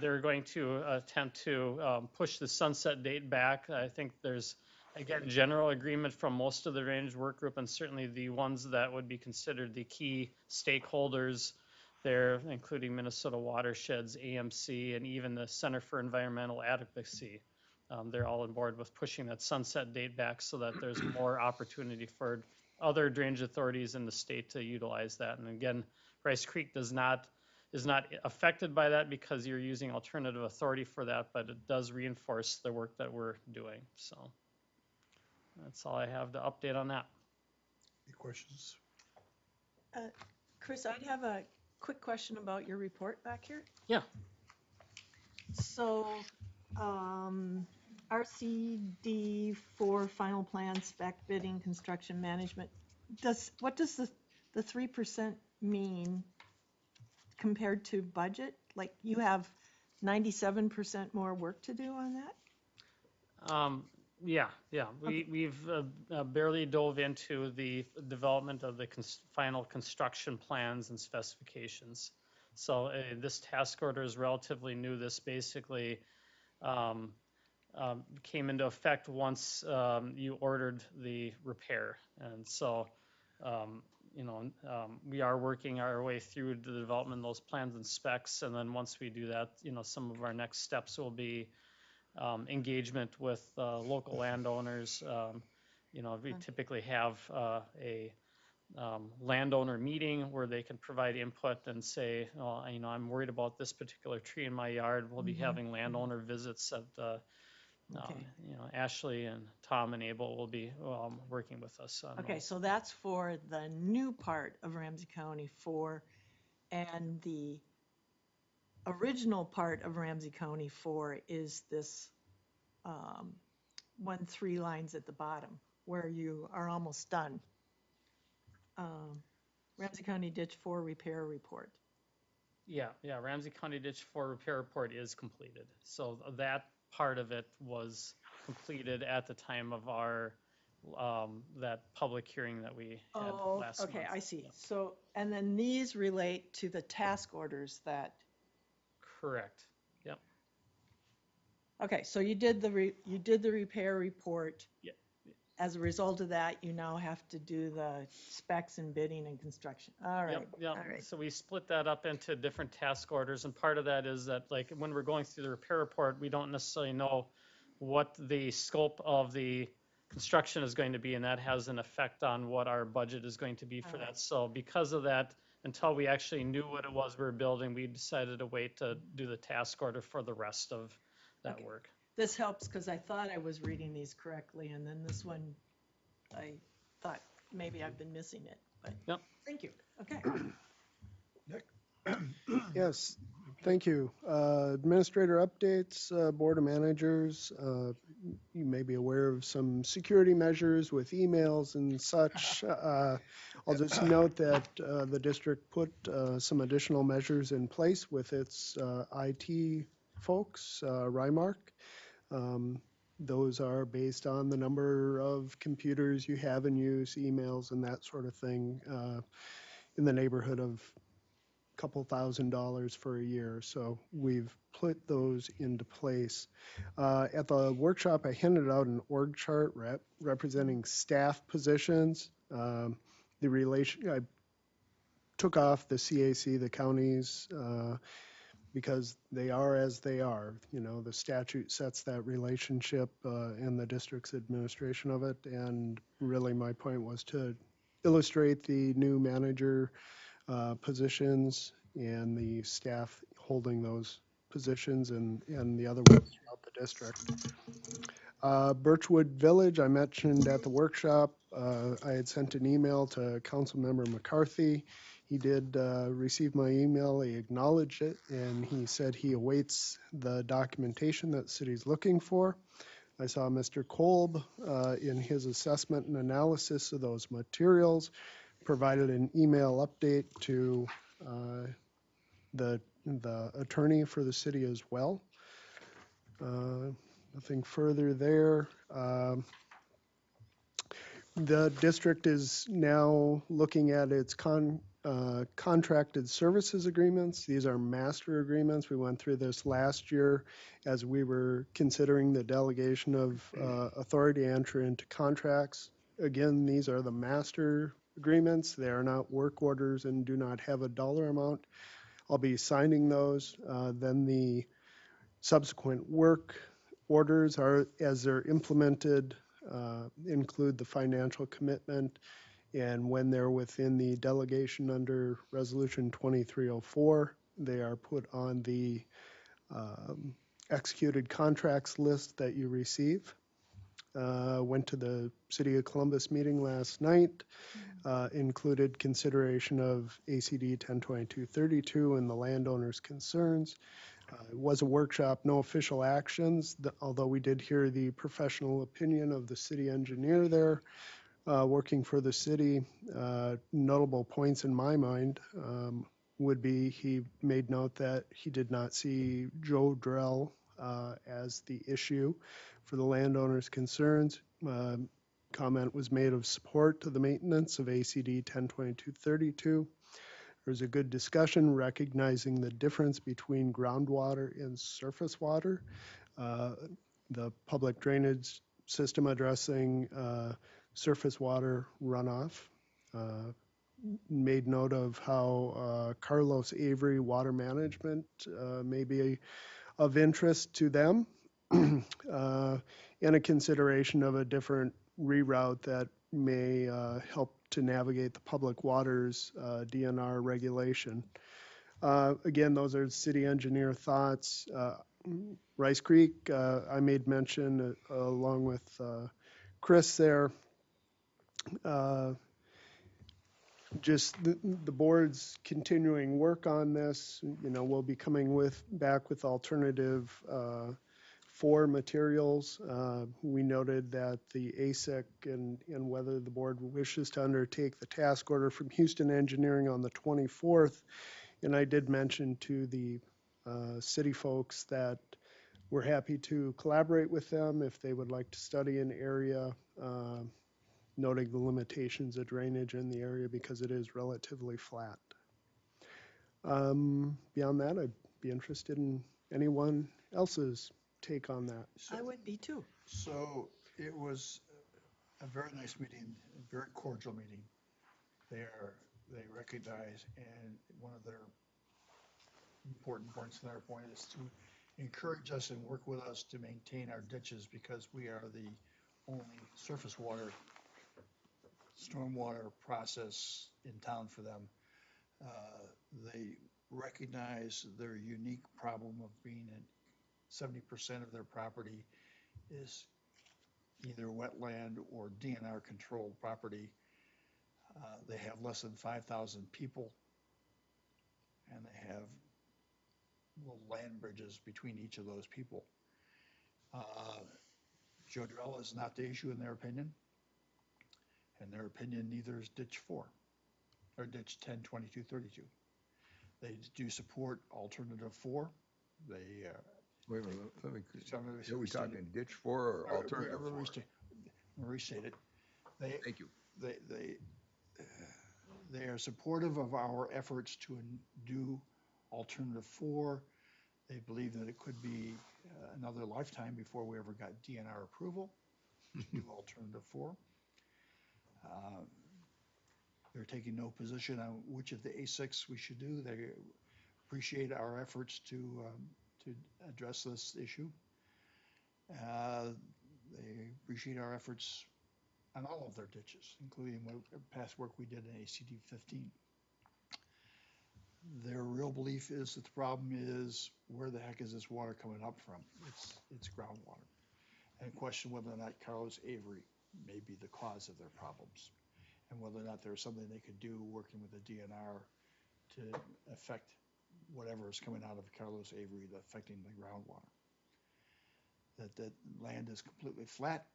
they're going to attempt to push the sunset date back. I think there's, again, general agreement from most of the drainage work group, and certainly the ones that would be considered the key stakeholders there, including Minnesota Watersheds, AMC, and even the Center for Environmental Advocacy. They're all on board with pushing that sunset date back so that there's more opportunity for other drainage authorities in the state to utilize that. And again, Rice Creek is not affected by that because you're using alternative authority for that, but it does reinforce the work that we're doing. So that's all I have to update on that. Any questions? Chris, I'd have a quick question about your report back here. Yeah. So, RCD for final plan, spec bidding, construction management. What does the 3% mean compared to budget? Like, you have 97% more work to do on that? Yeah. We've barely dove into the development of the final construction plans and specifications. So this task order is relatively new. This basically came into effect once you ordered the repair. And so, we are working our way through the development of those plans and specs. And then once we do that, some of our next steps will be engagement with local landowners. We typically have a landowner meeting where they can provide input and say, oh, I'm worried about this particular tree in my yard. We'll be having landowner visits at Okay. Ashley and Tom and Abel will be working with us on Okay, those. so that's for the new part of Ramsey County 4, and the original part of Ramsey County 4 is this 3 lines at the bottom where you are almost done. Ramsey County Ditch 4 repair report. Yeah, Ramsey County Ditch 4 repair report is completed. So that part of it was completed at the time of our, that public hearing that we had last month. Okay, I see. Yeah. So, and then these relate to the task orders that, Correct. Yep. okay, so you did the repair report. Yeah. As a result of that, you now have to do the specs and bidding and construction. All right. Yep. All right. So we split that up into different task orders, and part of that is that, like, when we're going through the repair report, we don't necessarily know what the scope of the construction is going to be, and that has an effect on what our budget is going to be for that. So because of that, until we actually knew what it was we were building, we decided to wait to do the task order for the rest of that work. This helps because I thought I was reading these correctly, and then this one, I thought maybe I've been missing it, but Yep. thank you. Okay. Yes, thank you. Administrator updates, Board of Managers. You may be aware of some security measures with emails and such. I'll just note that the district put some additional measures in place with its IT folks, Rymark. Those are based on the number of computers you have in use, emails and that sort of thing, in the neighborhood of a couple $1,000s for a year. So we've put those into place. At the workshop, I handed out an org chart representing staff positions. I took off the CAC, the counties, because they are as they are. You know, the statute sets that relationship and the district's administration of it. And really my point was to illustrate the new manager positions and the staff holding those positions and the other ones throughout the district. Birchwood Village, I mentioned at the workshop. I had sent an email to Councilmember McCarthy. He did receive my email, he acknowledged it, and he said he awaits the documentation that the city's looking for. I saw Mr. Kolb in his assessment and analysis of those materials, provided an email update to the attorney for the city as well. Nothing further there. The district is now looking at its contracted services agreements. These are master agreements. We went through this last year as we were considering the delegation of authority to enter into contracts. Again, these are the master agreements. They are not work orders and do not have a dollar amount. I'll be signing those. Then the subsequent work orders are, as they're implemented, include the financial commitment, and when they're within the delegation under Resolution 2304, they are put on the executed contracts list that you receive. Went to the City of Columbus meeting last night, included consideration of ACD 102232 and the landowner's concerns. It was a workshop, no official actions, although we did hear the professional opinion of the city engineer there, working for the city. Notable points in my mind would be he made note that he did not see Joe Drell as the issue for the landowner's concerns. Comment was made of support to the maintenance of ACD 102232. There was a good discussion recognizing the difference between groundwater and surface water. The public drainage system addressing surface water runoff. Made note of how Carlos Avery Water Management may be of interest to them, and a consideration of a different reroute that may help to navigate the public waters DNR regulation. Again, those are city engineer thoughts. Rice Creek, I made mention along with Chris there. Just the board's continuing work on this. We'll be coming back with alternative for materials. We noted that the ASIC and whether the board wishes to undertake the task order from Houston Engineering on the 24th. And I did mention to the city folks that we're happy to collaborate with them if they would like to study an area, noting the limitations of drainage in the area because it is relatively flat. Beyond that, I'd be interested in anyone else's take on that. I would be too. So it was a very nice meeting, a very cordial meeting. They recognize, and one of their important points in their point is to encourage us and work with us to maintain our ditches because we are the only surface water, stormwater process in town for them. They recognize their unique problem of being in 70% of their property is either wetland or DNR controlled property. They have less than 5,000 people, and they have little land bridges between each of those people. Jodrell is not the issue in their opinion. In their opinion, neither is ditch 4 or ditch 10, 22, 32. They do support alternative 4. They Wait a minute, let me, some of us are we restate talking ditch 4 or alternative 4? Restate it. Thank you. They are supportive of our efforts to do alternative 4. They believe that it could be another lifetime before we ever got DNR approval to do alternative 4. They're taking no position on which of the A6 we should do. They appreciate our efforts to address this issue. They appreciate our efforts on all of their ditches, including past work we did in ACD 15. Their real belief is that the problem is where the heck is this water coming up from? It's groundwater. And question whether or not Carlos Avery may be the cause of their problems, and whether or not there's something they could do working with the DNR to affect whatever is coming out of Carlos Avery, affecting the groundwater. That land is completely flat.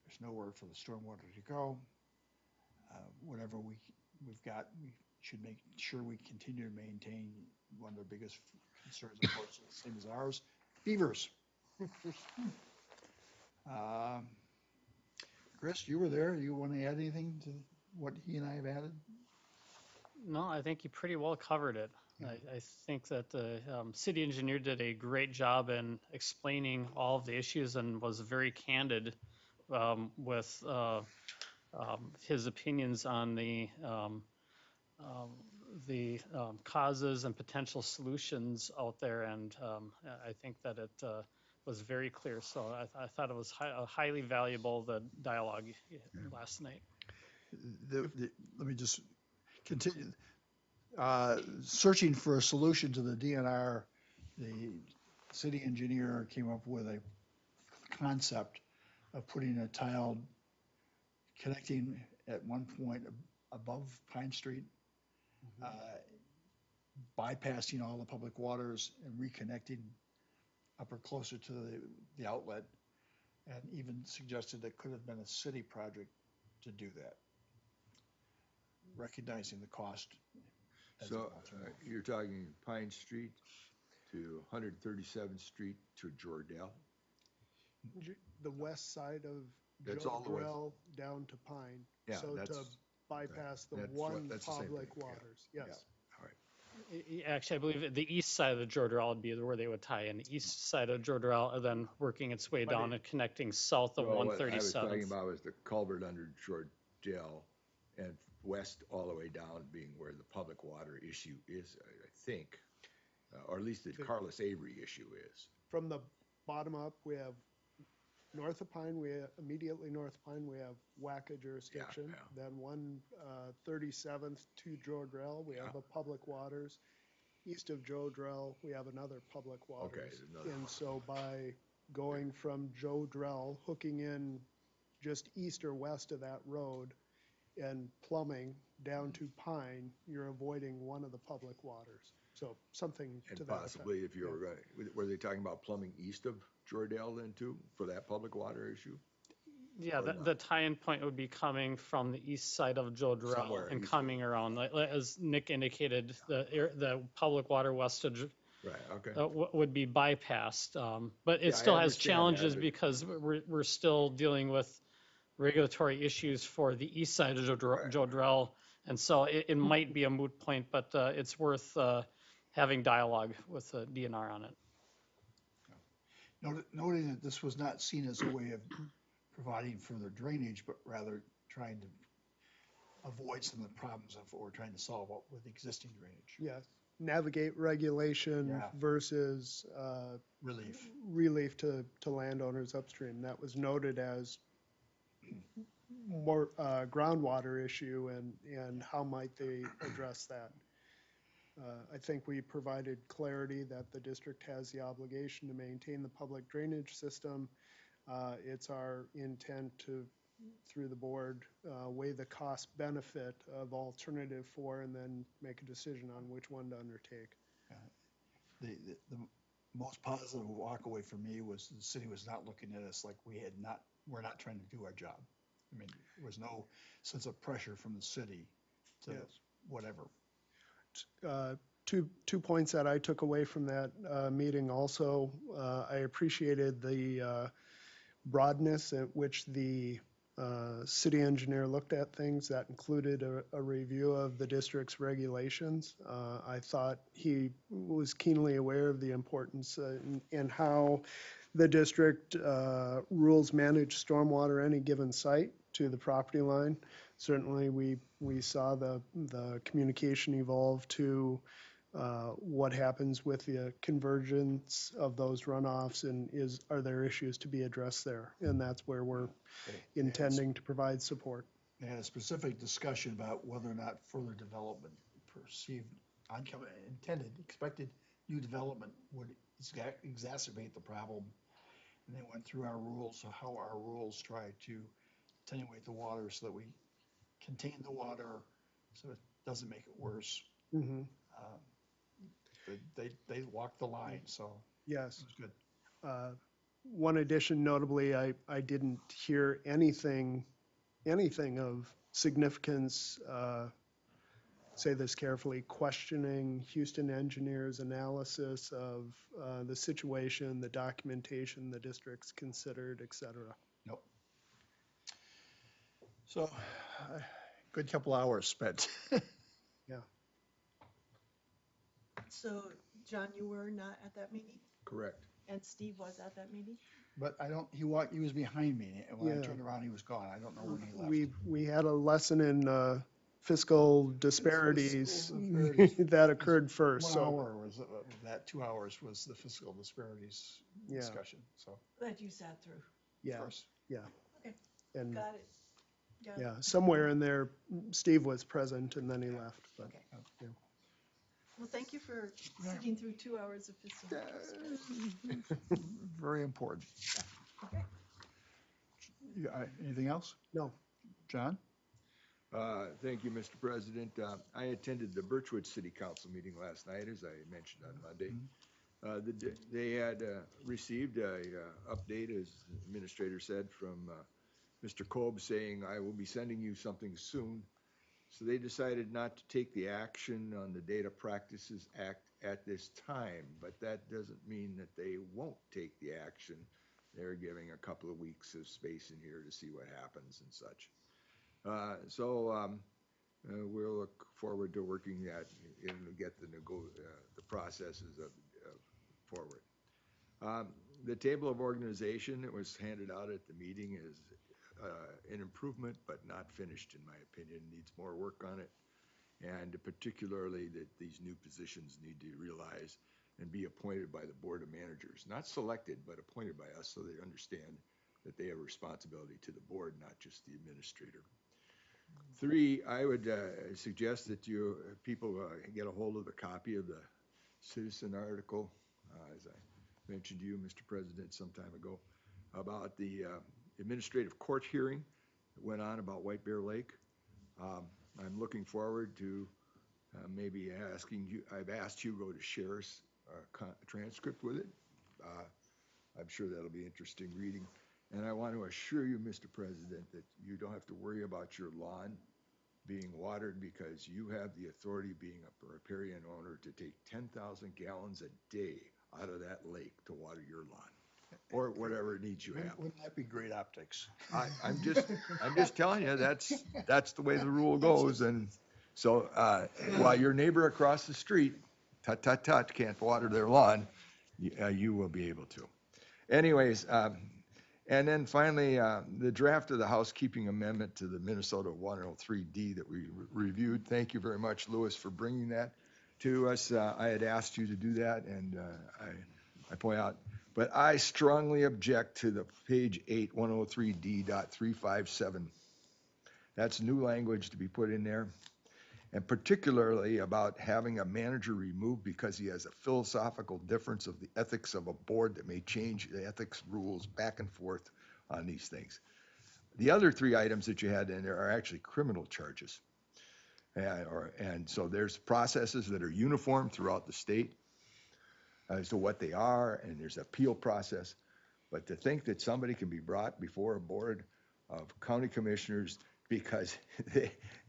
There's nowhere for the stormwater to go. Whatever we've got, we should make sure we continue to maintain. One of the biggest concerns, of course, is the same as ours, beavers. Chris, you were there. You want to add anything to what he and I have added? No, I think you pretty well covered it. I think that the city engineer did a great job in explaining all of the issues and was very candid with his opinions on the causes and potential solutions out there. And I think that it was very clear. So I thought it was highly valuable, the dialogue last night. Let me just continue. Searching for a solution to the DNR, the city engineer came up with a concept of putting a tile connecting at one point above Pine Street, bypassing all the public waters and reconnecting up or closer to the outlet, and even suggested it could have been a city project to do that, recognizing the cost. So you're talking Pine Street to 137th Street to Jordell? The west side of That's all the way. Jodrell down to Pine. Yeah, So to that's- bypass the that's one that's the same public thing, yeah, waters, yes. All right. Actually, I believe the east side of the Jordell would be where they would tie in. The east side of Jordell, and then working its way down and connecting south of Well, what I was 137th. talking about was the culvert under Jordell and west all the way down being where the public water issue is, I think, or at least the Carlos Avery issue is. From the bottom up, we have North of Pine, immediately north of Pine, we have WACA jurisdiction. Yeah. Then 137th to Jodrell, we have Yeah. a public waters. East of Jodrell, we have another public waters. there's another And so by going from Jodrell, hooking in just east or west of that road and plumbing down to Pine, you're avoiding one of the public waters. So something to And that effect. possibly if you were, were they talking about plumbing east of Jordale then too, for that public water issue? Yeah, Or the tie-in point would be coming from the east side of Joe Drell Somewhere and east. coming around, as Nick indicated, the public water west of Right, okay. would be bypassed. But Yeah, it I still has understand that, challenges but- because we're still dealing with regulatory issues for the east side of Joe Drell. And so it might be a moot point, but it's worth having dialogue with the DNR on it. Noting that this was not seen as a way of providing further drainage, but rather trying to avoid some of the problems of what we're trying to solve with existing drainage. Yes, navigate regulation Yeah. versus Relief. relief to landowners upstream. That was noted as more groundwater issue and how might they address that. I think we provided clarity that the district has the obligation to maintain the public drainage system. It's our intent to, through the board, weigh the cost benefit of alternative 4 and then make a decision on which one to undertake. The most positive walk away for me was the city was not looking at us like we're not trying to do our job. I mean, there was no sense of pressure from the city to Yes. whatever. Two points that I took away from that meeting also. I appreciated the broadness at which the city engineer looked at things. That included a review of the district's regulations. I thought he was keenly aware of the importance and how the district rules manage stormwater any given site to the property line. Certainly, we saw the communication evolve to what happens with the convergence of those runoffs and are there issues to be addressed there? And that's where we're intending to provide support. They had a specific discussion about whether or not further development, expected new development would exacerbate the problem. And they went through our rules, of how our rules try to attenuate the water so that we contain the water so it doesn't make it worse. Mhm. They walked the line, so Yes. it was good. One addition notably, I didn't hear anything of significance, say this carefully, questioning Houston Engineers' analysis of the situation, the documentation the district's considered, et cetera. Nope. So, good couple hours spent. So, John, you were not at that meeting? Correct. And Steve was at that meeting? But he was behind me, and when I Yeah. turned around, he was gone. I don't know when he left. We had a lesson in fiscal disparities that occurred first, 1 so, hour was, that 2 hours was the fiscal disparities Yeah. discussion, so. That you sat through. yeah, course. yeah. Okay. And, Got it. Got it. yeah, somewhere in there, Steve was present and then he left, but. Okay. yeah. Well, thank you for sitting through 2 hours of fiscal. Very important. Okay. Anything else? No, John? Thank you, Mr. President. I attended the Birchwood City Council meeting last night, as I mentioned on Monday. They had received a update, as the administrator said, from Mr. Kolb saying, I will be sending you something soon. So they decided not to take the action on the Data Practices Act at this time, but that doesn't mean that they won't take the action. They're giving a couple of weeks of space in here to see what happens and such. We'll look forward to working that and get the processes forward. The table of organization that was handed out at the meeting is an improvement, but not finished, in my opinion. Needs more work on it. And particularly that these new positions need to realize and be appointed by the Board of Managers. Not selected, but appointed by us so they understand that they have a responsibility to the board, not just the administrator. 3, I would suggest that people get a hold of a copy of the citizen article, as I mentioned to you, Mr. President, some time ago, about the administrative court hearing that went on about White Bear Lake. I'm looking forward to maybe asking you, I've asked Hugo to share a transcript with it. I'm sure that'll be interesting reading. And I want to assure you, Mr. President, that you don't have to worry about your lawn being watered, because you have the authority, being a riparian owner, to take 10,000 gallons a day out of that lake to water your lawn, or whatever needs you have. Wouldn't that be great optics? I'm just telling you, that's the way the rule goes. And so, while your neighbor across the street, tut, can't water their lawn, you will be able to. Anyways, and then finally, the draft of the housekeeping amendment to the Minnesota 103D that we reviewed. Thank you very much, Louis, for bringing that to us. I had asked you to do that, and I point out, but I strongly object to the page 8, 103D.357. That's new language to be put in there, and particularly about having a manager removed because he has a philosophical difference of the ethics of a board that may change the ethics rules back and forth on these things. The other 3 items that you had in there are actually criminal charges. And so there's processes that are uniform throughout the state as to what they are, and there's appeal process. But to think that somebody can be brought before a board of county commissioners because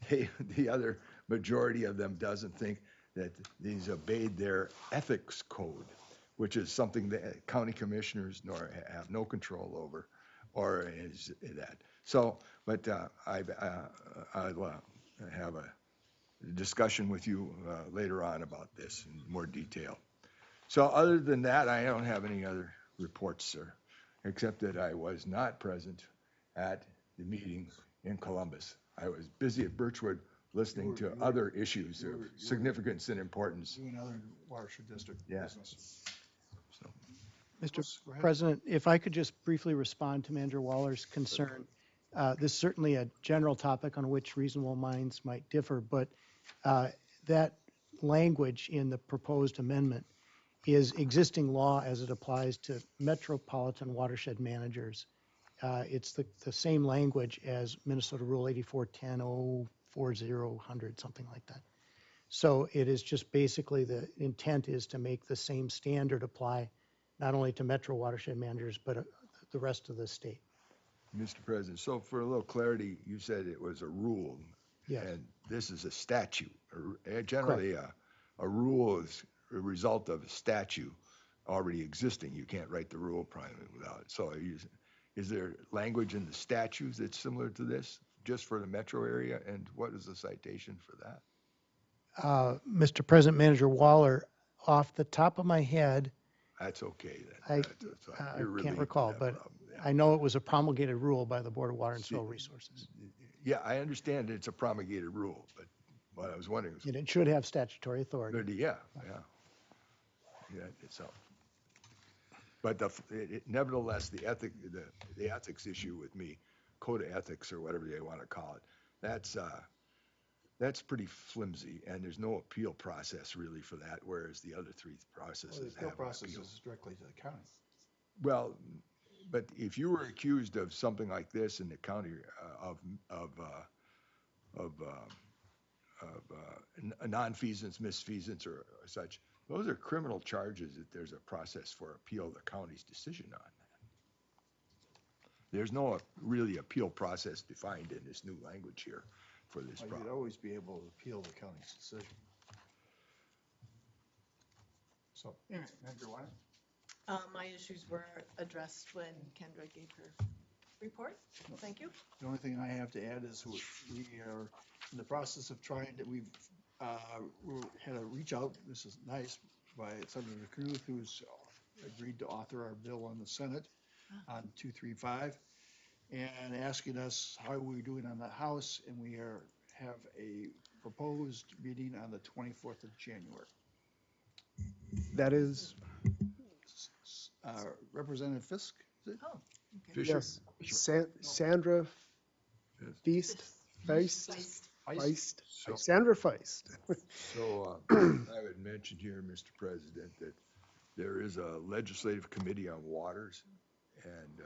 the other majority of them doesn't think that these obeyed their ethics code, which is something that county commissioners have no control over, or is that. So, but I'll have a discussion with you later on about this in more detail. So other than that, I don't have any other reports, sir, except that I was not present at the meeting in Columbus. I was busy at Birchwood listening to other issues of significance and importance. Doing other watershed district Yeah. business. So, Mr. Go ahead. President, if I could just briefly respond to Manager Waller's concern. This is certainly a general topic on which reasonable minds might differ, but that language in the proposed amendment is existing law as it applies to metropolitan watershed managers. It's the same language as Minnesota Rule 8410-040-100, something like that. So it is just basically the intent is to make the same standard apply not only to metro watershed managers, but the rest of the state. Mr. President, so for a little clarity, you said it was a rule. Yes. And this is a statute. Generally, a rule is a result of a statute already existing. You can't write the rule primarily without it. So is there language in the statutes that's similar to this, just for the metro area? And what is the citation for that? Mr. President, Manager Waller, off the top of my head, That's okay I then. You're can't relieved of recall, that but problem. Yeah. I know it was a promulgated rule by the Board of Water and Soil Resources. Yeah, I understand it's a promulgated rule, but what I was wondering was, And it should have statutory authority. yeah. So, but nevertheless, the ethics issue with me, code of ethics or whatever they want to call it, that's pretty flimsy, and there's no appeal process really for that, whereas the other 3 processes The have appeal an process appeal. is directly to the county. Well, but if you were accused of something like this in the county of nonfeasance, misfeasance, or such, those are criminal charges that there's a process for appeal of the county's decision on that. There's no really appeal process defined in this new language here for this Well, problem. you'd always be able to appeal the county's decision. So, Manager Waller? My issues were addressed when Kendra gave her report. Thank you. The only thing I have to add is we are in the process of trying to, we've had a reach out, this is nice, by Senator Knuth, who's agreed to author our bill on the Senate on 235, and asking us how we're doing on the House, and we have a proposed meeting on the 24th of January. That is, Representative Fisk, is it? Oh, Fisher? Yes. Sandra Feast, Feist. Feist, So- Sandra Feist. So I would mention here, Mr. President, that there is a legislative committee on waters, and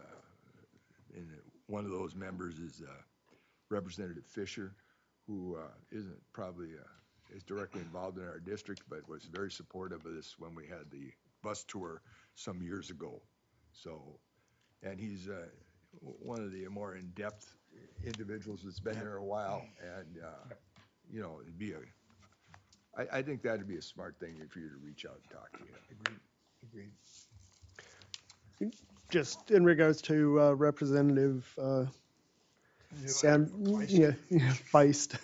one of those members is Representative Fisher, who isn't probably is directly involved in our district, but was very supportive of this when we had the bus tour some years ago. So, and he's one of the more in-depth individuals that's been there a while, and you know, it'd be I think that'd be a smart thing for you to reach out and talk to him. Agreed. Just in regards to Representative Feist,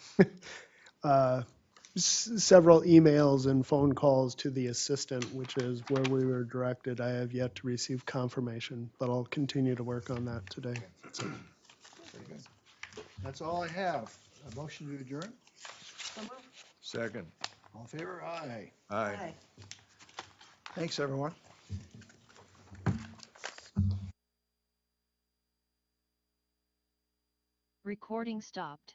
several emails and phone calls to the assistant, which is where we were directed. I have yet to receive confirmation, but I'll continue to work on that today. Very good. That's all I have. A motion to adjourn? Second. All in favor? Aye. Aye. Aye. Thanks, everyone. Recording stopped.